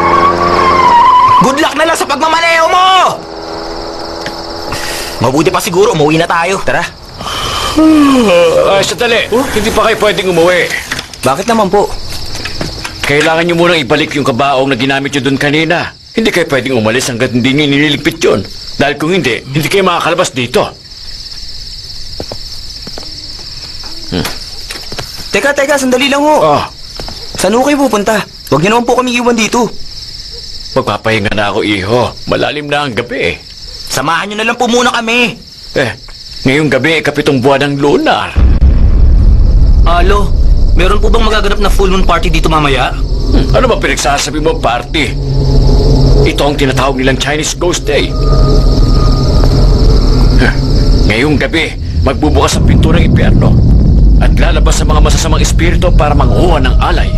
Good luck na lang sa pagmamaneho mo! Mabuti pa siguro, umuwi na tayo. Tara. Ay, sandali. Hindi pa kayo pwedeng umuwi. Bakit naman po? Kailangan nyo munang ibalik yung kabaong na ginamit nyo doon kanina. Hindi kayo pwedeng umalis hanggat hindi nyo nililigpit yun. Dahil kung hindi kayo makakalabas dito. Teka, sandali lang ho. Oh, Saan ho kayo pupunta? Huwag niyo naman po kami iwan dito. magpapahinga na ako, iho. Malalim na ang gabi eh. Samahan nyo na lang po muna kami. Ngayong gabi, 7 buwan ng lunar. Alo, meron po bang magaganap na full moon party dito mamaya? Ano ba pinagsasabi mo, party? Ito ang tinatawag nilang Chinese Ghost Day. Ngayong gabi, magbubukas ang pinto ng impyerno at lalabas sa mga masasamang espiritu para manguha ng alay.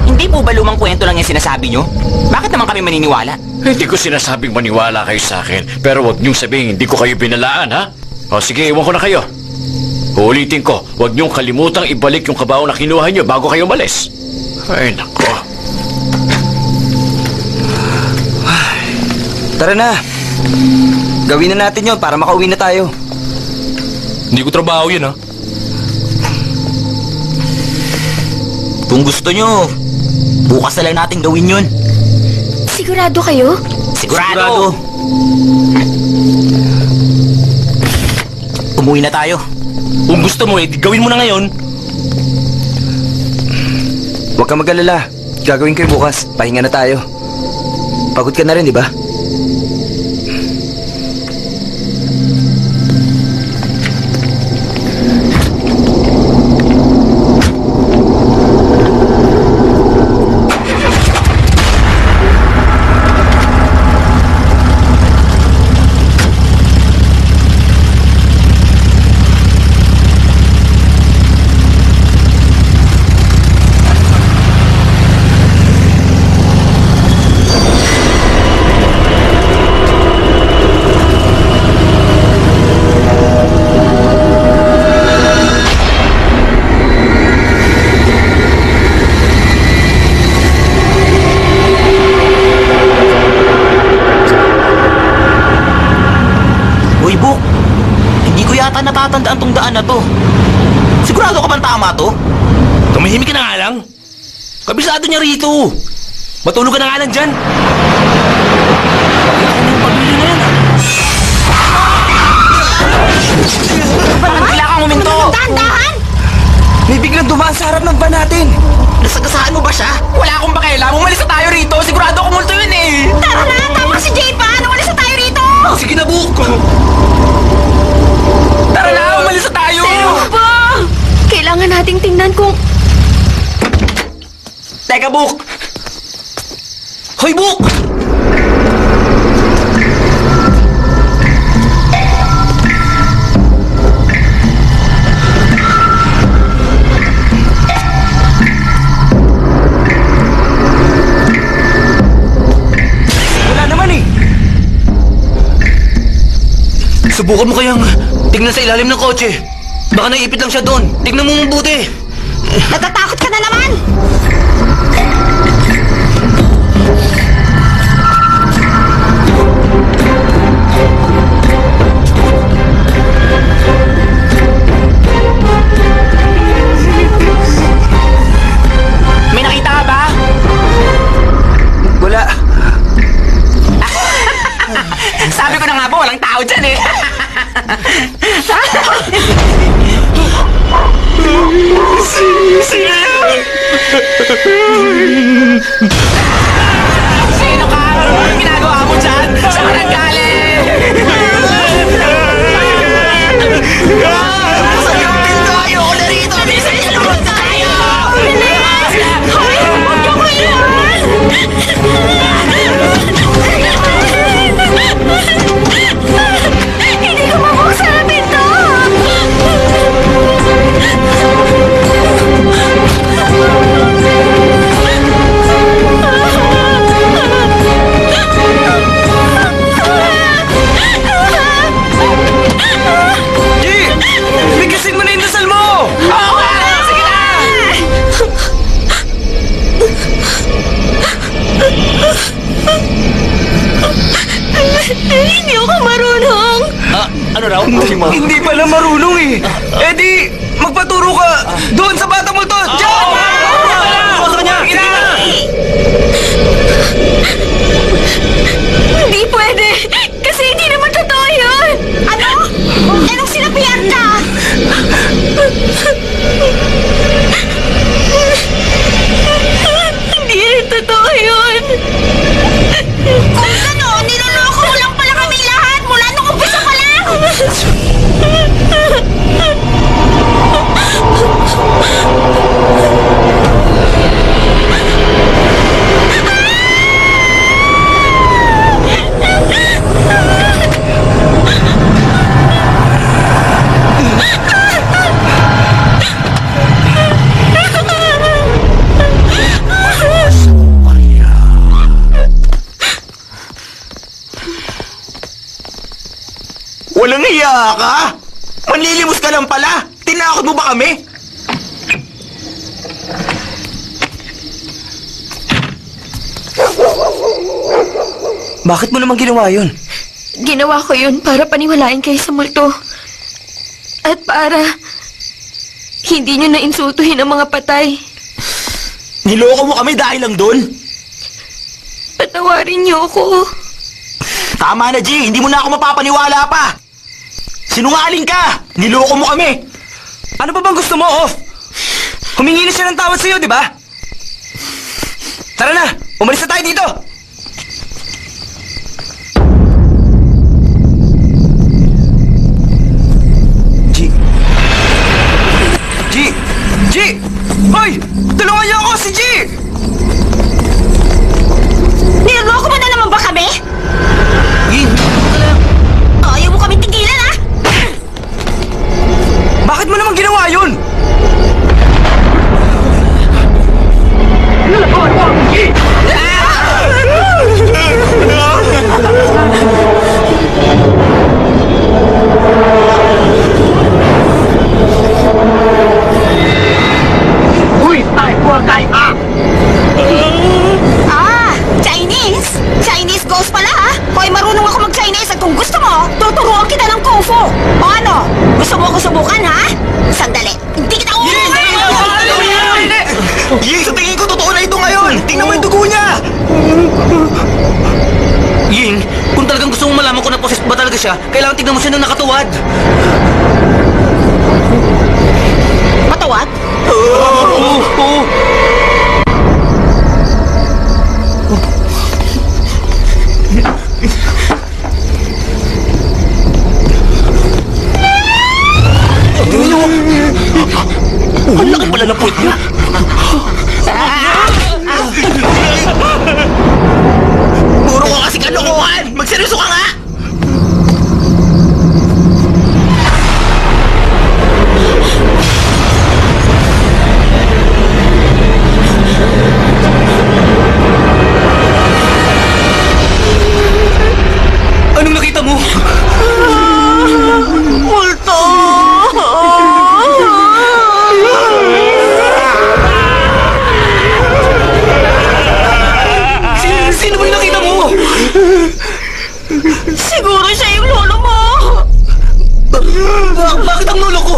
Hindi po ba lumang kwento lang yung sinasabi nyo? Bakit naman kami maniniwala? Hindi ko sinasabing maniwala kayo sa akin, pero huwag niyong sabihin hindi ko kayo binalaan, ha? O sige, iwan ko na kayo. Uulitin ko, huwag niyong kalimutang ibalik yung kabaong na kinuha niyo bago kayo umalis. Ay, nako. Tara na. Gawin na natin yon para makauwi na tayo. Hindi ko trabaho yun, ha? Kung gusto nyo, bukas na lang natin gawin yun. Sigurado kayo? Sigurado! Umuwi na tayo. Kung gusto mo, di gawin mo na ngayon. Huwag kang mag-alala. Gagawin ko yung bukas. Pahinga na tayo. Pagod ka na rin, di ba? Uy, Buk! Hindi ko yata natatandaan tong daan na to. Sigurado ka bang tama to? Tumahimik ka na nga lang. Kabisado niya rito. Matulog ka na nga lang dyan. Pabili na yan, ha? Bigla kang huminto! Dahan-dahan! May biglang dumaan sa harap ng van natin. Nasagasaan mo ba siya? Wala akong pakialam. Umalis na tayo rito. Sigurado ko multo yun eh. Tara na! Tama si Jay pa! Umalis na tayo rito! Sige na, Buk. Tara na, umalis na tayo. Pero pa! Kailangan nating tingnan kung... Teka, Buk. Hoy, Buk! Wala naman eh. Subukan mo kayang tignan sa ilalim ng kotse. Baka naiipit lang siya doon. Tignan mo mabuti. Natatakot ka na naman! May nakita ka ba? Wala. Sabi ko na nga po, walang tao dyan eh. Sino ka? Anong ginagawa mo dyan? Saan ka nanggaling? Saan yung pinto? Ayoko na rito! Bilisan niyo naman tayo! Hoy! Huwag niyo ko iwan! Hindi ko Hindi ako marunong. Ano raw? Hindi pala marunong eh. Eh di, magpaturo ka doon sa batang mo to. Diyan! Ako sa kanya! Sige na! Hindi pwede. Kasi hindi naman totoo yun. Ano? Anong sinabihan ka? Hindi totoo yun. Kung gano'n, niloloko mo lang pala kami lahat mula nung umpisa pa lang! Walang hiya ka! Manlilimos ka lang pala! Tinakot mo ba kami? Bakit mo naman ginawa yun? Ginawa ko yun para paniwalain kayo sa multo. At para hindi nyo na-insultuhin ang mga patay. Niloko mo kami dahil lang doon? Patawarin niyo ako. Tama na, G! Hindi mo na ako mapapaniwala pa! Sinungaling ka! Niloko mo kami! Ano pa bang gusto mo, Off? Humingi na siya ng tawad sa'yo, di ba? Tara na! Umalis na tayo dito! G! G! G! Hoy! Tulungan niyo ako! Si G! Niloloko mo na naman ba kami? Ying! Ayaw mo kami tigilan, ha? Bakit mo naman ginawa yun? Ah, Chinese? Chinese ghost pala, ha? Hoy, marunong ako mag-Chinese at kung gusto mo, tuturuan kita ng Kung Fu. O ano? Gusto mo ako subukan, ha? Sandali. Hindi kita Ying, sa tingin ko totoo na ito ngayon! Tingnan mo yung dugo niya! Ying, kung talagang gusto mong malaman kung na-possess ba talaga siya, kailangan tignan mo siya nang nakatuwad. Matawad? Ang laki pala ng puwit niya! Puro ka kasi kalokohan! Magseryoso ka nga! Anong nakita mo? Multo! Sino ba yung nakita mo? Siguro siya yung lolo mo! Bakit ang lolo ko?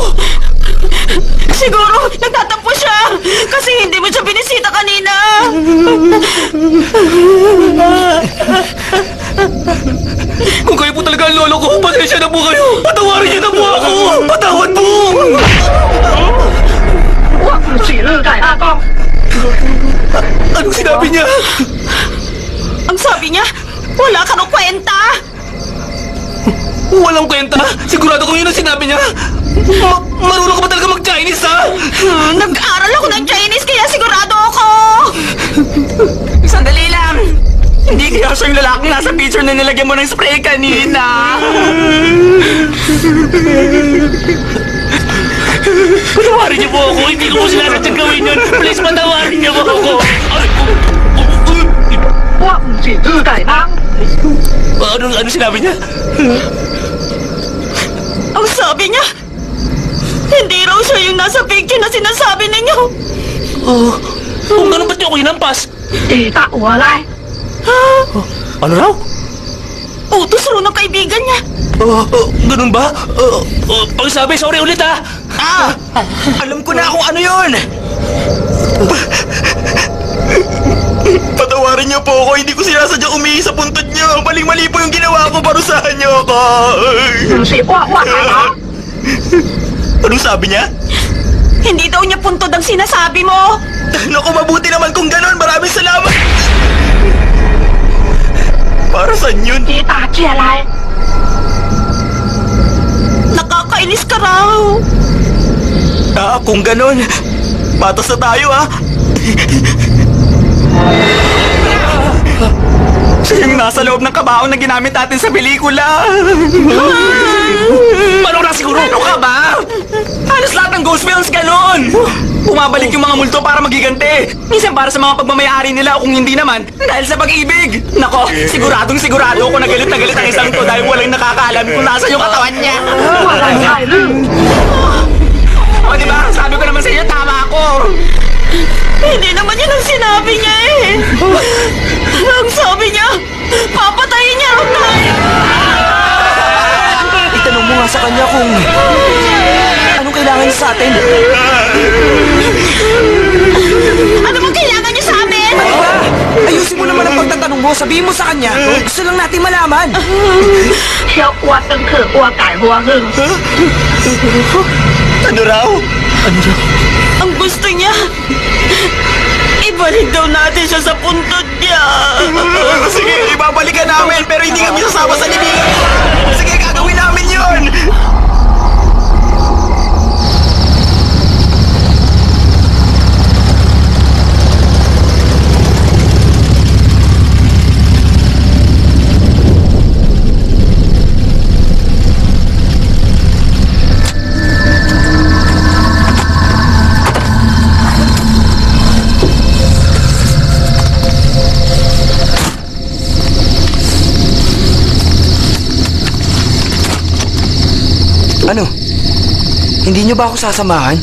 Siguro nagtatampo siya kasi hindi mo siya binisita kanina! Kung kayo po talaga ang lolo ko, pasensya na po kayo. Patawarin niyo na po ako. Patawad po. Anong sinabi niya? Ang sabi niya, wala ka nang kwenta! Walang kwenta. Sigurado ko yun ang sinabi niya. Marunong ka ba talaga mag-Chinese, ha? Nag-aral ako ng Chinese kaya sigurado ako! Sandali lang! Hindi kaya siya yung lalaking nasa picture na nilagyan mo ng spray kanina! Patawarin niyo po ako! Hindi ko po sinasadyang gawin yun! Please, patawarin niyo po ako! Ano sinabi niya? Ang sabi niya, hindi raw siya yung nasa picture na sinasabi ninyo. Kung ganun ba't niyo ako hinampas? Ano raw? Utos raw ng kaibigan niya. Ganun ba? Pagsabi, sorry ulit ah! Alam ko na kung ano yun! Patawarin niyo po ako. Hindi ko sinasadyang umihi sa puntod niyo. Maling-mali po yung ginawa ko. Parusahan niyo ako. Anong sabi niya? Hindi daw niya puntod ang sinasabi mo. Naku, mabuti naman kung ganon. Maraming salamat. Para saan yun? Nakakainis ka raw. Kung ganon, patas na tayo Siya yung nasa loob ng kabaong na ginamit natin sa pelikula. Paano na siguro? Ano ka ba? Halos lahat ng ghost films ganon. Bumabalik yung mga multo para magiganti. Minsan para sa mga pagmamayari nila o kung hindi naman, dahil sa pag-ibig. Nako, siguradong sigurado ako na galit ang isang to dahil walang nakakaalam kung nasa yung katawan niya. O diba, sabi ko naman sa inyo, tama ako. Hindi naman yun ang sinabi niya eh. Ang sabi niya, papatayin niya raw tayo. Itanong mo nga sa kanya kung anong kailangan niya sa atin. Ano bang kailangan niya sa amin? Ano ba? Ayusin mo naman ang pagtatanong mo. Sabihin mo sa kanya. Gusto lang natin malaman. Ano raw? Ang gusto niya, ibalik daw natin siya sa puntod niya. Sige, ibabalikan namin pero hindi kami sasama sa libingan. Sige, gagawin namin yun. Ano? Hindi niyo ba ako sasamahan?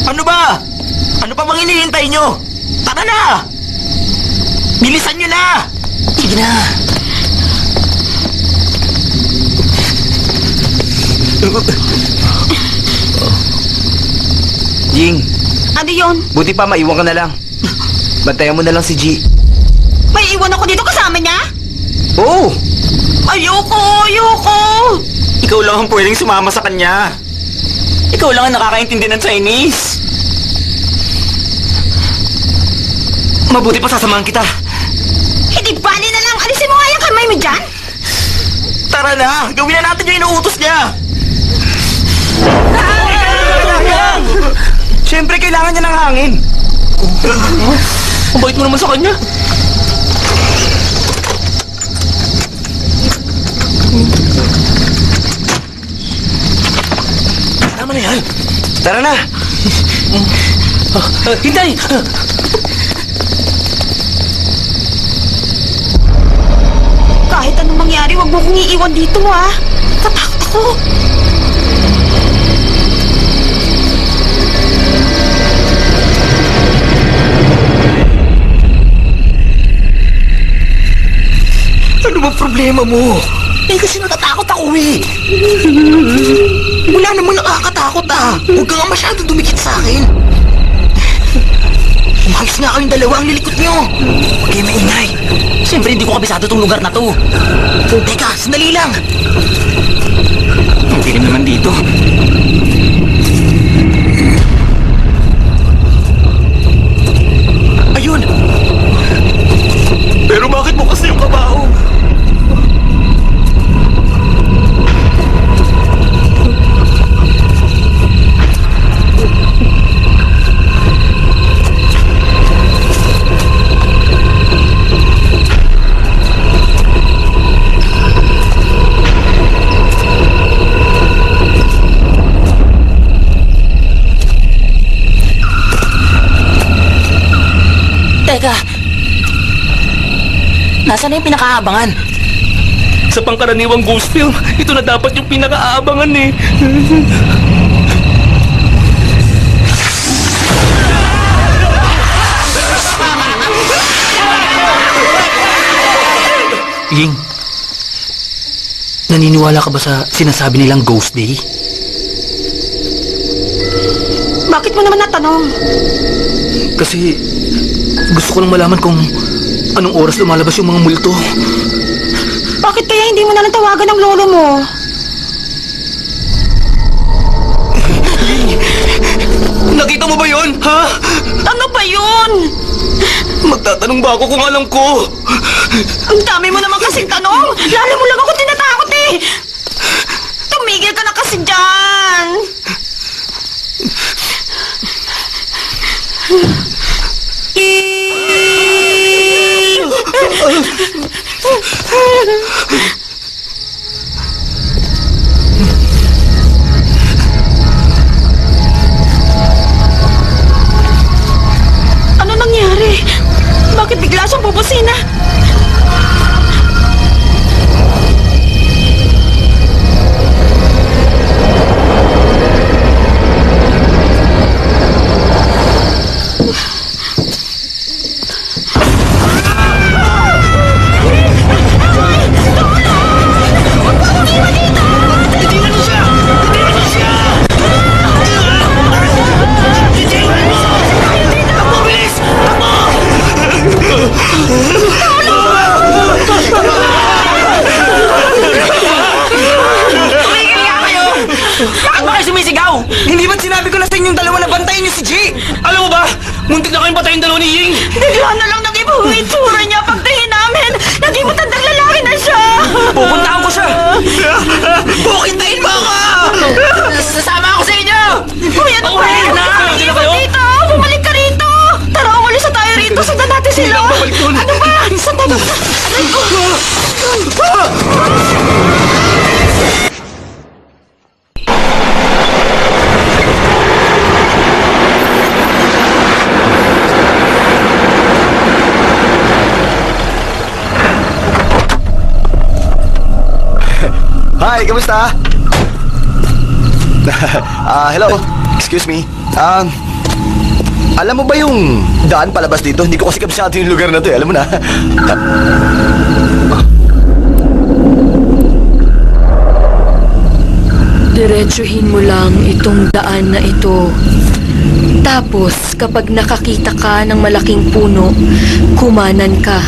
Ano ba? Ano pa bang hinihintay nyo? Tara na! Bilisan nyo na! Sige na! Jing, Ano yun? buti pa maiwan ka na lang. Bantayan mo na lang si G. May iwan ako dito kasama niya? Oo! Ayoko! Ikaw lang ang pwedeng sumama sa kanya. Ikaw lang ang nakakaintindi ng Chinese. Mabuti pa sasamahan kita. Hindi bali na lang. Alisin mo nga yung kamay mo dyan. Tara na! Gawin na natin yung inuutos niya! Siyempre, kailangan niya ng hangin. Ang bait mo naman sa kanya. Tama na yan! Tara na! Hintay! Kahit anong mangyari, wag mo kong iiwan dito ha. Tatakot ako. Ano ba problema mo? Kasi natatakot ako Wala naman nakakatakot Huwag ka nga masyado dumikit sa akin. Umayos nga kayong dalawa ang lilikot nyo. Huwag kayo maingay. Siyempre hindi ko kabisado tong lugar na to. Teka, sandali lang. Ang dilim naman dito. Ayun! Pero bakit mo kasi yung kabaong? Teka! Nasaan na yung pinakaabangan? Sa pangkaraniwang ghost film, ito na dapat yung pinaka-aabangan eh. Ying, naniniwala ka ba sa sinasabi nilang Ghost Day? Bakit mo naman natanong? Kasi gusto ko lang malaman kung anong oras lumalabas yung mga multo. Bakit kaya hindi mo na lang tawagan ng lolo mo? Nakita mo ba yun? Ha? Ano ba yun? Magtatanong ba ako kung alam ko? Ang dami mo naman kasing tanong. Lalo mo lang ako tinatakot eh. Tumigil ka na kasi dyan. Ano nangyari? Bakit bigla siyang bubusina? Bakit ba kayo sumisigaw? Hindi ba't sinabi ko na sa inyong dalawa na bantayan niyo si G? Alam mo ba, muntik na kayong patayin dalawa ni Ying. Bigla na lang nag-iba ang itsura niya pagtingin namin. Naging matandang lalaki na siya. Pupuntahan ko siya! Bukintayin mo ako! Sasama ako sa inyo! Uy, ano ba? na! Sino kayo? Dito! Bumalik ka rito! Tara, umalis na tayo rito. Sundan natin sila. Hindi ako babalik dun. Ano ba? Sundan natin. Aray ko. Hi, kamusta? Hello. Excuse me. Alam mo ba yung daan palabas dito? Hindi ko kasi kabisado yung lugar na to eh. Alam mo na. Diretsuhin mo lang itong daan na ito. Tapos, kapag nakakita ka ng malaking puno, kumanan ka.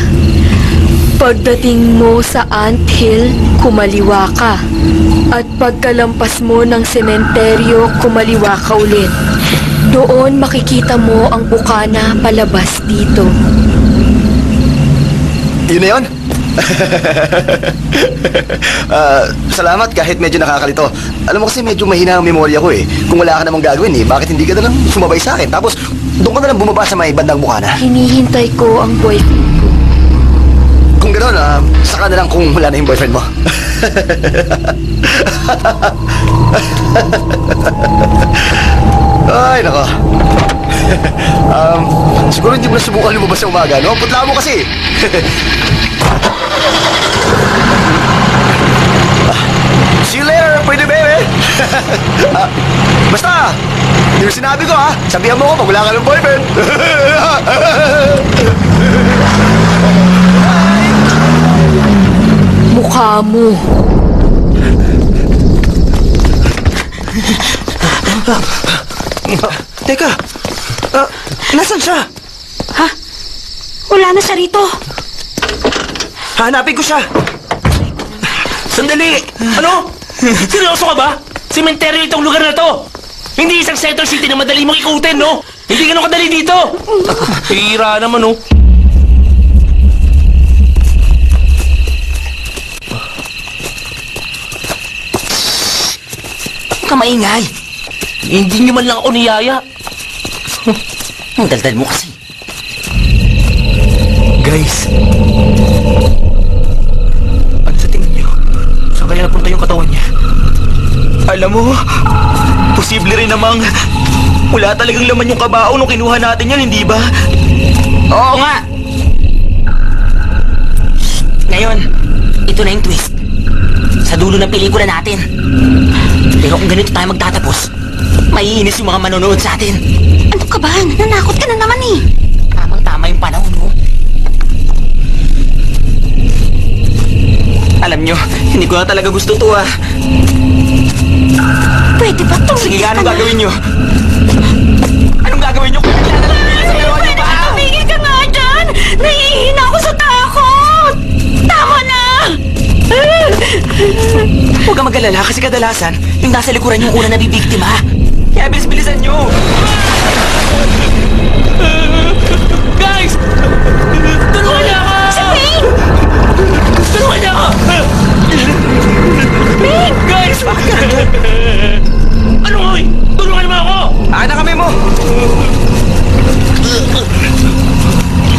Pagdating mo sa anthill, kumaliwa ka. At pagkalampas mo ng sementeryo, kumaliwa ka ulit. Doon makikita mo ang bukana palabas dito. Yun na yun? Salamat kahit medyo nakakalito. Alam mo kasi medyo mahina ang memorya ko eh. Kung wala ka namang gagawin eh, bakit hindi ka na lang sumabay sa akin? Tapos doon ka na lang bumaba sa may bandang bukana. Hinihintay ko ang boyfriend ko. Kung gano'n, saka na lang kung wala na yung boyfriend mo. Ay, nako. Siguro hindi mo na subukan lumabas sa umaga, no? Putla mo kasi. See you later, pwede baby. Basta, yung sinabi ko sabihan mo ko pag wala ka ng boyfriend. Mukha mo. Teka, nasan siya? Ha? Wala na siya rito. Hanapin ko siya. Sandali! Ano? Seryoso ka ba? Sementeryo itong lugar na to! Hindi isang center city na madali mong ikutin, no? Hindi ganun kadali dito! Hira naman, no? Kamaingay. Hindi nyo man lang ako niyaya. Ang daldal mo kasi. Guys, ano sa tingin niyo? Saan kaya napunta yung katawan niya? Alam mo, posible rin namang wala talagang laman yung kabao nung kinuha natin yan, hindi ba? Oo nga! Ngayon, ito na yung twist. dulo ng pelikula natin. Pero kung ganito tayo magtatapos, maiinis yung mga manonood sa atin. Ano ka ba? Nananakot ka na naman eh. Tamang-tama yung panahon mo. Alam nyo, hindi ko na talaga gusto to ah. Pwede ba tumigil Sige nga, ka anong na? gagawin nyo? Anong gagawin nyo? Pwede ba tumigil ka nga dyan? Nahihina ako sa takot! Tama na! Huwag kang mag-alala kasi kadalasan, yung nasa likuran yung una nabibiktima. Kaya bilis-bilisan nyo! Guys! Tulungan niyo ako! Si Ping! Tulungan niyo ako! Guys! Ano nga? Tulungan mo ako! Anak kami mo!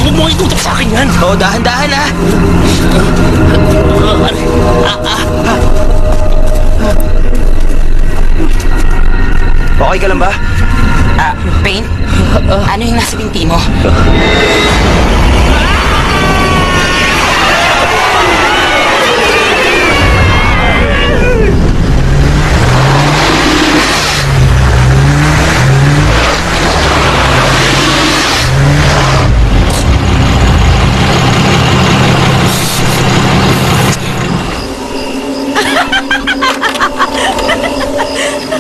Huwag mo itutok sa akin yan! Oo, dahan-dahan ah! Okay ka lang ba? Pain? Ano yung nasa binti mo?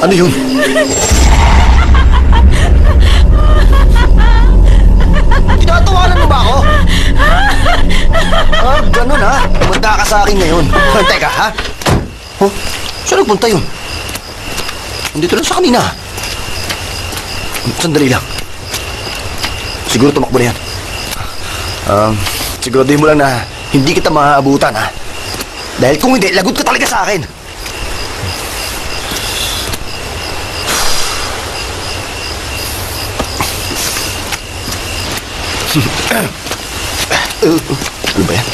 Ano yun? Tinatawanan mo ba ako? Ganun ha? Manda ka sa akin ngayon. Teka ha? Oh, saan nagpunta yun? Nandito lang sa kanina. Sandali lang. Siguro tumakbo na yan. Siguraduhin mo lang na hindi kita maaabutan ha? Dahil kung hindi, lagot ka talaga sa akin. Ano ba yan?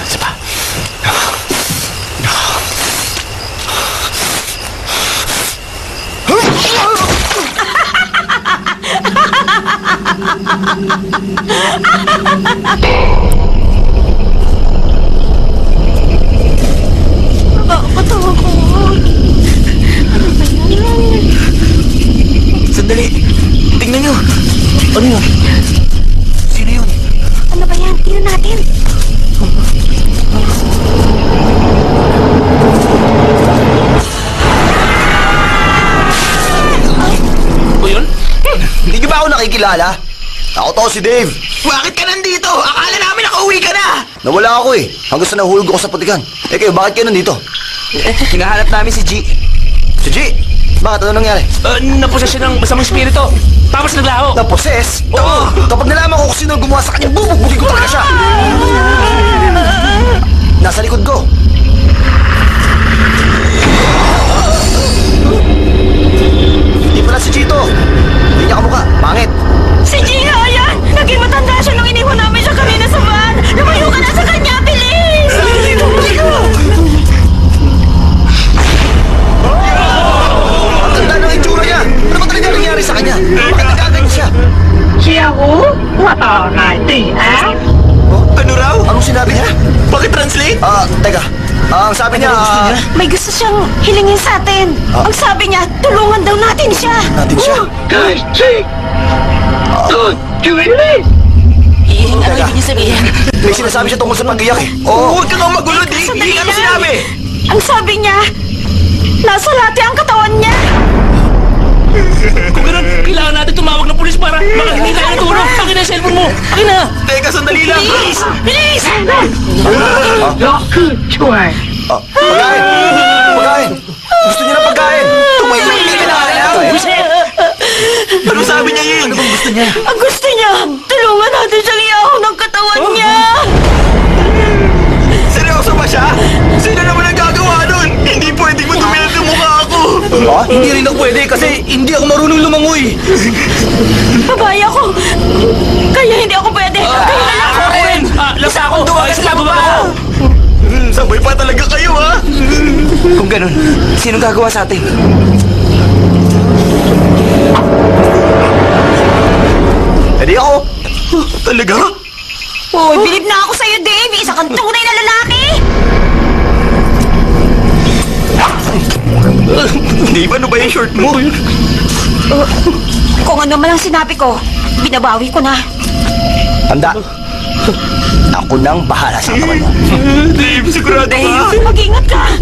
Isa pa. Nakakatawa ko. Ano ba yan? Sandali! Tingnan nyo! Ano yun? Sino yun? Ano ba yan? Tingnan natin. O yun? Hindi niyo ba ako nakikilala? Ako to si Dave. Bakit ka nandito? Akala namin nakauwi ka na! Nawala ako eh. Hanggang sa nahulog ako sa putikan. Eh kayo, bakit kayo nandito? Hinahanap namin si G. Si G? Bakit? Ano nangyari? Naposes siya ng masamang espiritu. Tapos naglaho. Na-possess? Oo. Kapag nalaman ko kung sino ang gumawa sa kanya, bubugbugin ko talaga siya. Nasa likod ko. Hindi pala si Chito. Hindi niya kamukha. Pangit. Si Gia yan! Naging matanda siya nung iniwan namin siya kanina sa van! Lumayo ka na sa kanya, bilis! Ang ganda ng itsura niya. Ano ba talaga nangyari sa kanya? Bakit nagaganyan siya? Ano raw? Anong sinabi niya? Pakitranslate? Teka. Ang sabi niya, May gusto siyang hilingin sa atin. Ang sabi niya, tulungan daw natin siya. natin siya. Ano ibig niyo sabihin? May sinasabi siya tungkol sa pag-iyak eh. Oo. Huwag ka nga magulo, Dave! Sandali Ano lang. sinabi? Ang sabi niya, nasa lati ang katawan niya. Kung ganun, kailangan natin tumawag ng pulis para makahingi tayo ng tulong. Akin na yung cellphone mo. Akin na. Teka, sandali lang! Bilis! Bilis! Pagkain! Pagkain! Gusto niya ng pagkain! Tumayo! Ano sabi niya yun? Ano bang gusto niya? Ang gusto niya, tulungan natin siyang iahon ng katawan niya. Hindi ako marunong lumangoy. Babae ako. Kaya hindi ako pwede. Kayo na lang. Ako rin! Lasa ako! Lasa ako ba? Sabay pa talaga kayo, ha? Kung ganun, sinong gagawa sa atin? Hindi ako. Talaga? Uy, bilib na ako sa'yo, Dave. Isa kang tunay na lalaki. Dave, ano ba yung short mo? Kung ano man ang sinabi ko, binabawi ko na. Handa. Ako nang bahala sa katawan mo. Dave, sigurado ka? Mag-ingat ka.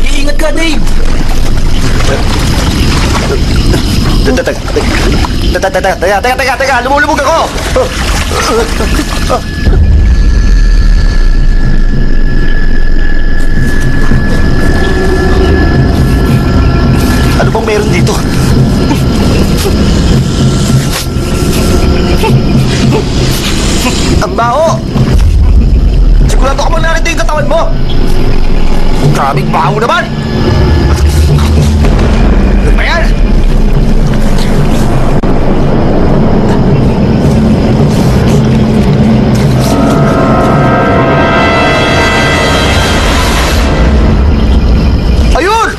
Iingat ka, Dave. Teka, lumulubog ako! Ano bang meron dito? Ang baho! Sigurado ka bang narito yung katawan mo? Grabing baho naman! Ano ba yan? Ayun!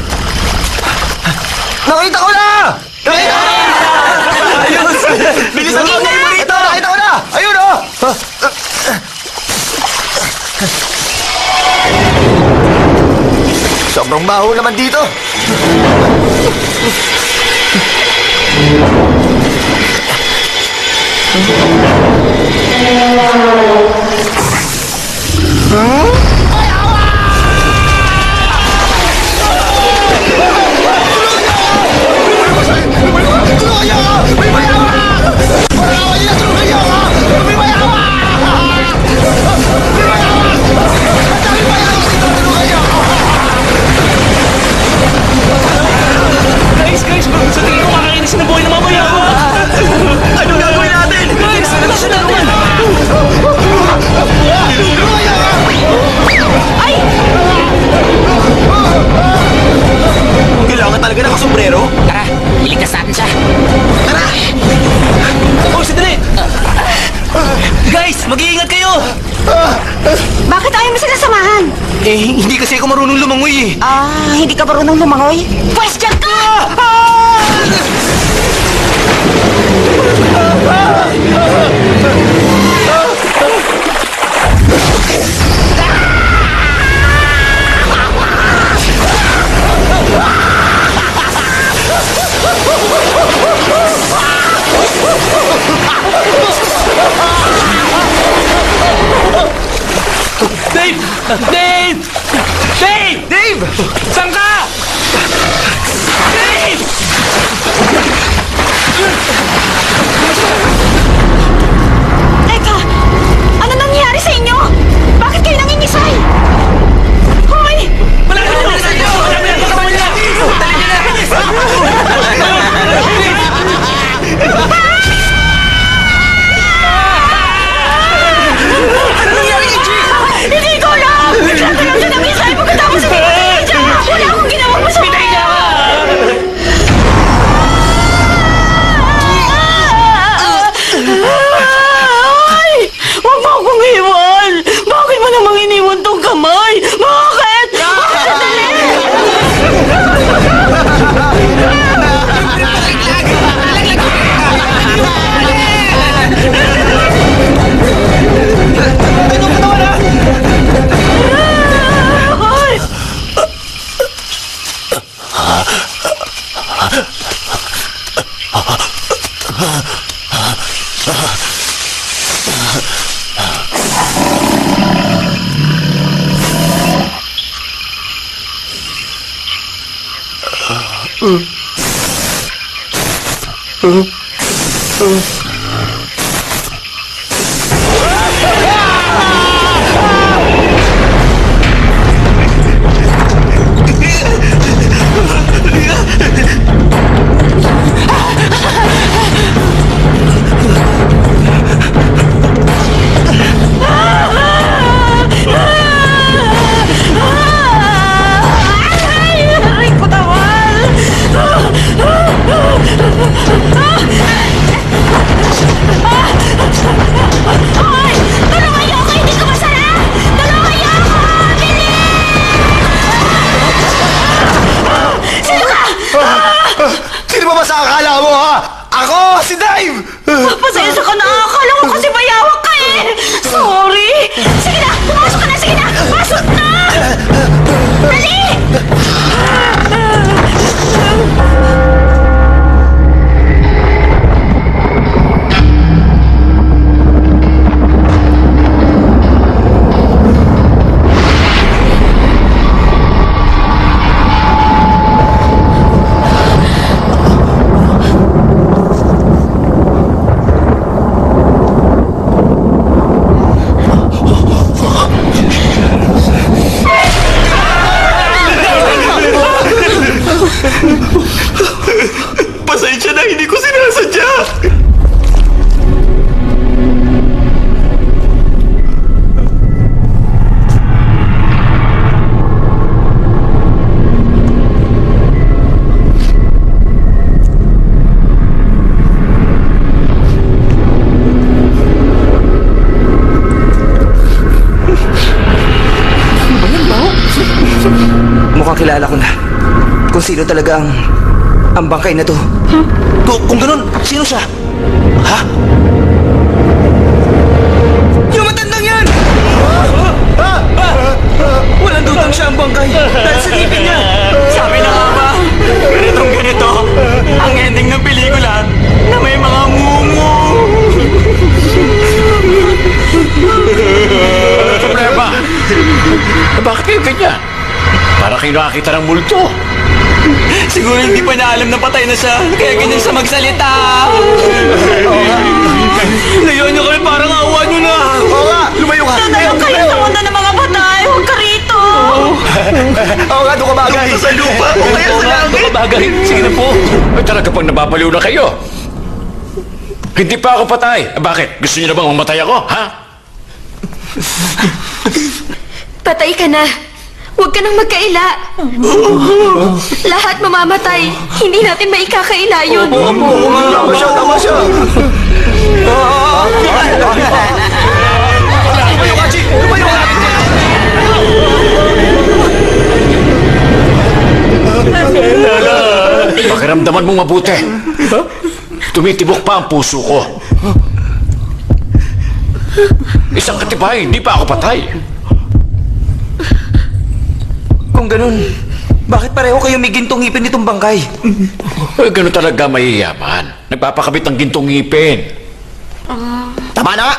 Nakita ko na! Nakita ko na! Ayos! Bilisan mo! Ito, nakita ko na! Ayun, oh! Sobrang baho naman dito. Guys, sa tingin ko makakainis ng buhay ng mamaya ako! Ano gagawin natin? Guys, ano natin? Kailangan talaga ng kasombrero. Tara, iligtas natin siya. Oh, sandali! Guys, mag-iingat kayo! Bakit ayaw mo sila samahan? Hindi kasi ako marunong lumangoy eh. Hindi ka marunong lumangoy? Pwes dyan ka! Dave! Dave! Dave! Dave! Saan ka? Dave! sino talaga ang bangkay na to. Kung ganun, sino siya? Ha? Yung matandang yan! Walang dudang siya ang bangkay dahil sa ngipin niya. Sabi na nga ba, ganito ang ending ng pelikula na may mga mumu. Problema! Bakit kayo ganyan? Para kayo nakakita ng multo. Siguro hindi pa na alam na patay na siya, kaya ganyan siya magsalita. Ngayon nyo kami, parang awa nyo na. Oo nga, lumayo ka. Tanayo kayo sa mundo ng mga patay. Huwag ka rito. Oo nga, doon ka bagay. Sa lupa. O kaya sa langit. Bagay. Sige na po. Ay, talaga pag nababaliw na kayo. Hindi pa ako patay. Bakit? Gusto niyo na bang mamatay ako, ha? Patay ka na. Huwag ka nang magkaila. Lahat mamamatay. Hindi natin maikakaila yun. Tama siya, tama siya. Lumayo ka, Chi. Lumayo ka. Pakiramdaman mong mabuti. Tumitibok pa ang puso ko. Isang katibay, hindi pa ako patay. Kung ganun, bakit pareho kayo may gintong ngipin nitong bangkay? Ay, gano'n talaga mahiyaman. Nagpapakabit ng gintong ngipin. Tama na nga.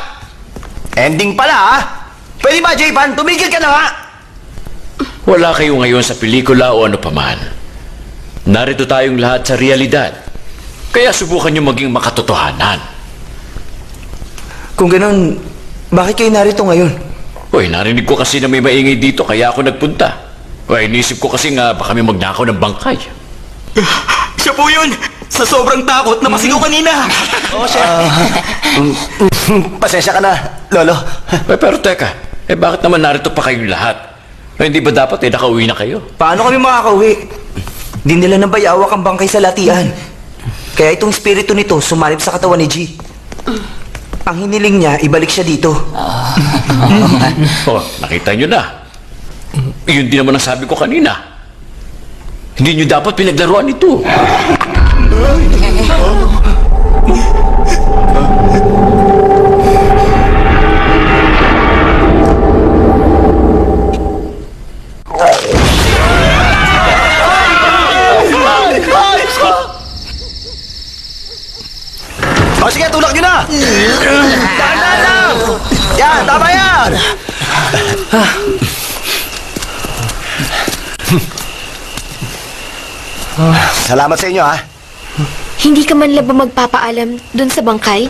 Ending pala, ha? Pwede ba, J-Pan? Tumigil ka na nga. Wala kayo ngayon sa pelikula o ano paman. Narito tayong lahat sa realidad. Kaya subukan nyo maging makatotohanan. Kung ganun, bakit kayo narito ngayon? Uy, narinig ko kasi na may maingay dito kaya ako nagpunta. Uy, inisip ko kasi nga baka may magnakaw ng bangkay. Siya po yun! Sa sobrang takot na masigaw kanina! Oo, siya. Pasensya ka na, Lolo. Uy, pero teka, bakit naman narito pa kayong lahat? Hindi ba dapat nakauwi na kayo? Paano kami makakauwi? Di nila nabayawak ang bangkay sa latian. Kaya itong espiritu nito sumalib sa katawan ni G. Ang hiniling niya, ibalik siya dito. Oh, nakita nyo na. Yun din naman ang sabi ko kanina. Hindi nyo dapat pinaglaruan ito. O sige, tulak nyo na! Dahan-dahan lang! Yan, tama yan! Salamat sa inyo, ha? Hindi ka man lang ba magpapaalam dun sa bangkay?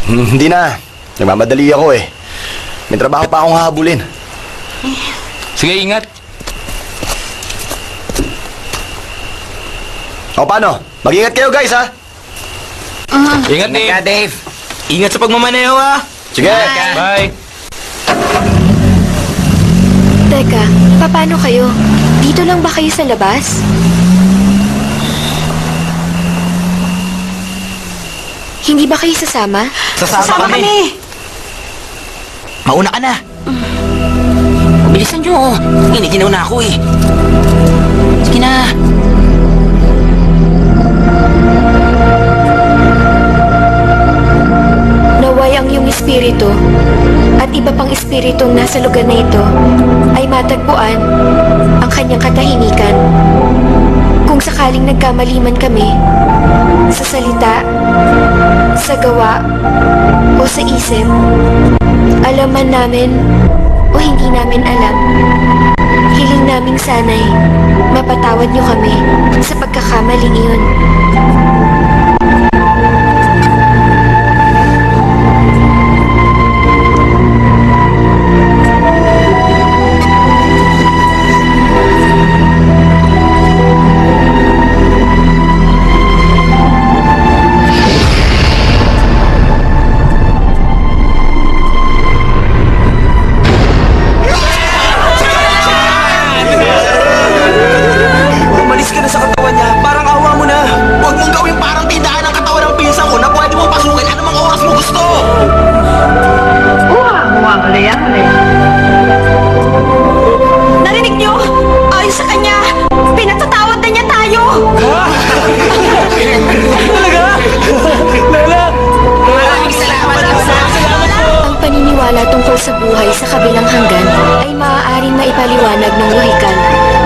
Hindi na. Nagmamadali ako eh. May trabaho pa akong hahabulin. Sige, ingat. O paano? Mag-ingat kayo, guys, ha? Ingat, Dave. Dave! Ingat sa pagmamaneho, ha! Sige! Bye. Teka, paano kayo? Dito lang ba kayo sa labas? Hindi ba kayo sasama? Sasama kami. Mauna ka na. Bilisan nyo. Giniginaw na ako eh. Sige na. Naway ang iyong espiritu at iba pang espiritong nasa lugar na ito ay matagpuan ang kanyang katahimikan. Kung sakaling nagkamaliman kami sa salita, sa gawa, o sa isip, alam man namin o hindi namin alam, hiling naming sanay mapatawad niyo kami sa pagkakamaling iyon. Umalis ka na sa katawan niya. Parang awa mo na. Huwag mong gawin parang tindahan ng katawan ng pinsan ko na pwede mo pasukin anumang oras mo gusto. Narinig niyo? Ayon sa kanya, paniniwala tungkol sa buhay sa kabilang hanggan ay maaaring maipaliwanag ng lohikal,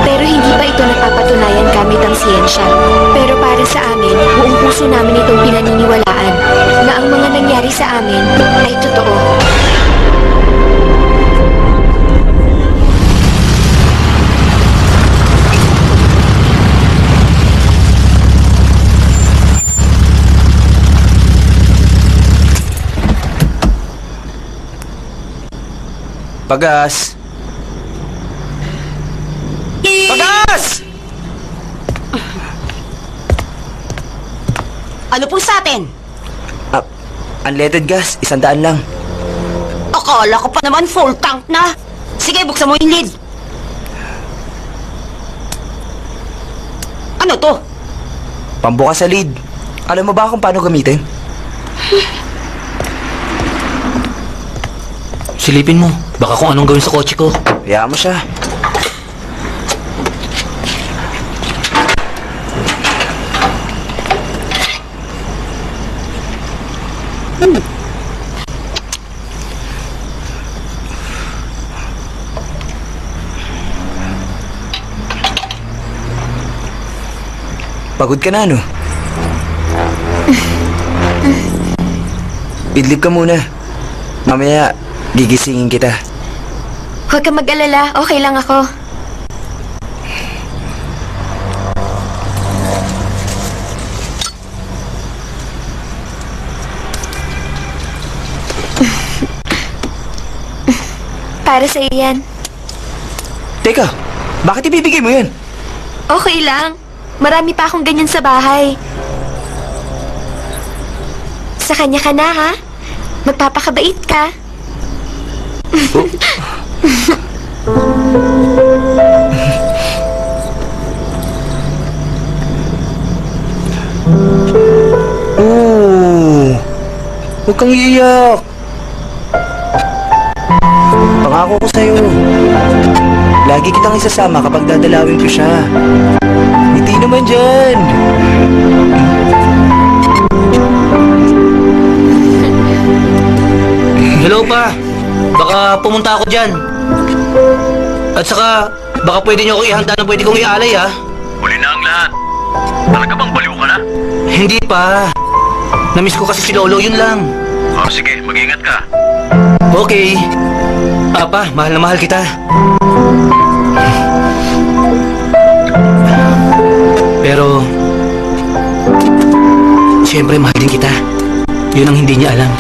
pero hindi pa ito napapatunayan gamit ang siyensya. Pero para sa amin, buong puso namin itong pinaniniwalaan na ang mga nangyari sa amin ay totoo. Pagas! Pagas! Ano po sa atin? Unleaded gas, 100 lang. Akala ko pa naman full tank na. Sige, buksan mo yung lid. Ano to? Pambukas sa lid. Alam mo ba kung paano gamitin? Silipin mo. Baka kung anong gawin sa kotse ko. Hayaan mo siya. Pagod ka na, no? Idlip ka muna. Mamaya, gigisingin kita. Huwag kang mag-alala, okay lang ako. Para sa iyan. Teka, bakit ibibigay mo yan? Okay lang. Marami pa akong ganyan sa bahay. Sa kanya ka na, ha? Magpapakabait ka. Huwag kang iiyak. Pangako ko sa'yo. Lagi kitang isasama kapag dadalawin ko siya. Ngiti naman dyan. Hello pa. Baka pumunta ako dyan. At saka, baka pwede niyo ako ihanda na pwede kong ialay, ha? Huli na ang lahat. Talaga bang baliw ka na? Hindi pa. Namiss ko kasi si Lolo, yun lang. Oh, sige, mag-ingat ka. Okay. Apa, mahal na mahal kita. Pero, siyempre mahal din kita. Yun ang hindi niya alam.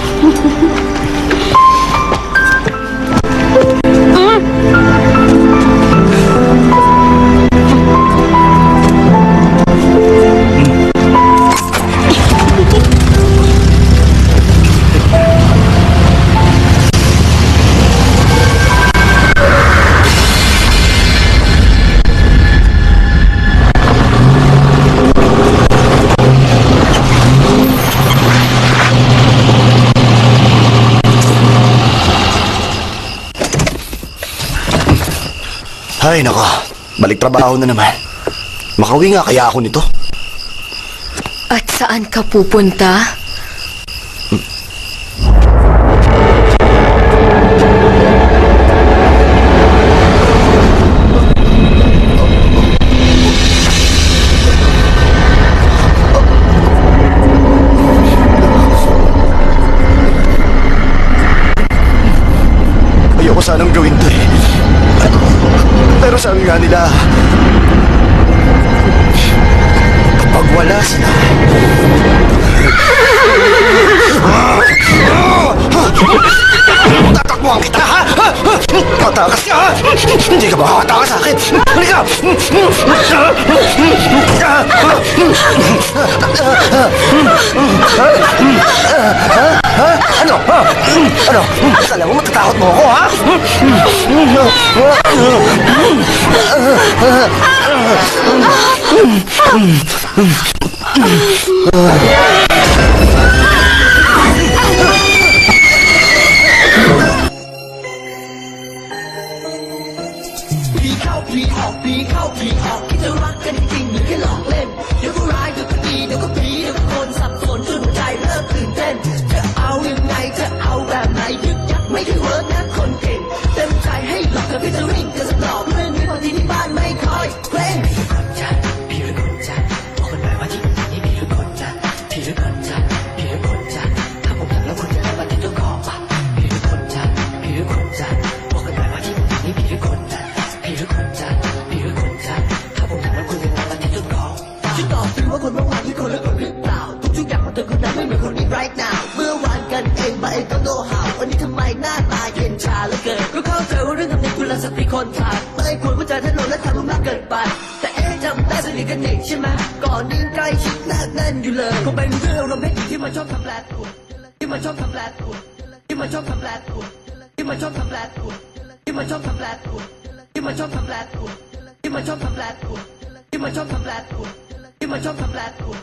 Ay, nako. Balik trabaho na naman. Makauwi nga kaya ako nito. At saan ka pupunta? Ayoko sanang gawin to eh. Pero sabi nga nila, kapag wala sila, tatakbuhan kita, ha? Matakas ka, ha? Hindi ka ba makatakas sa akin? Halika! Ano? Ano? Akala mo matatakot mo ako, ha?จะเอายังไงจะเอาแบบไหนยึกยักไม่เคยเวิร์ก right now เมื่อวานกันเองมาเองก็โง่เห่าวันนี้ทำไมหน้าตาเย็นชาเหลือเกินก็เข้าใจว่าเรื่องกับนี้คุณละสติคนขาดไม่ควรพูดจาถนนและทำมันมากเกินไปแต่จำได้สนิทกันนี่ใช่ไหมก่อนนี้ใกล้ชิดแนบแน่นอยู่เลยคงเป็นเรื่องโรแมนติกที่มันชอบทำแลตัวที่มันชอบทำแลตัวที่มันชอบทำแลตัวที่มันชอบทำแลตัวที่มันชอบทำแลตัวที่มันชอบทำแลตัวที่มันชอบทำแลตัวที่มันชอบทำแลตัวที่มันชอบทำแลตัว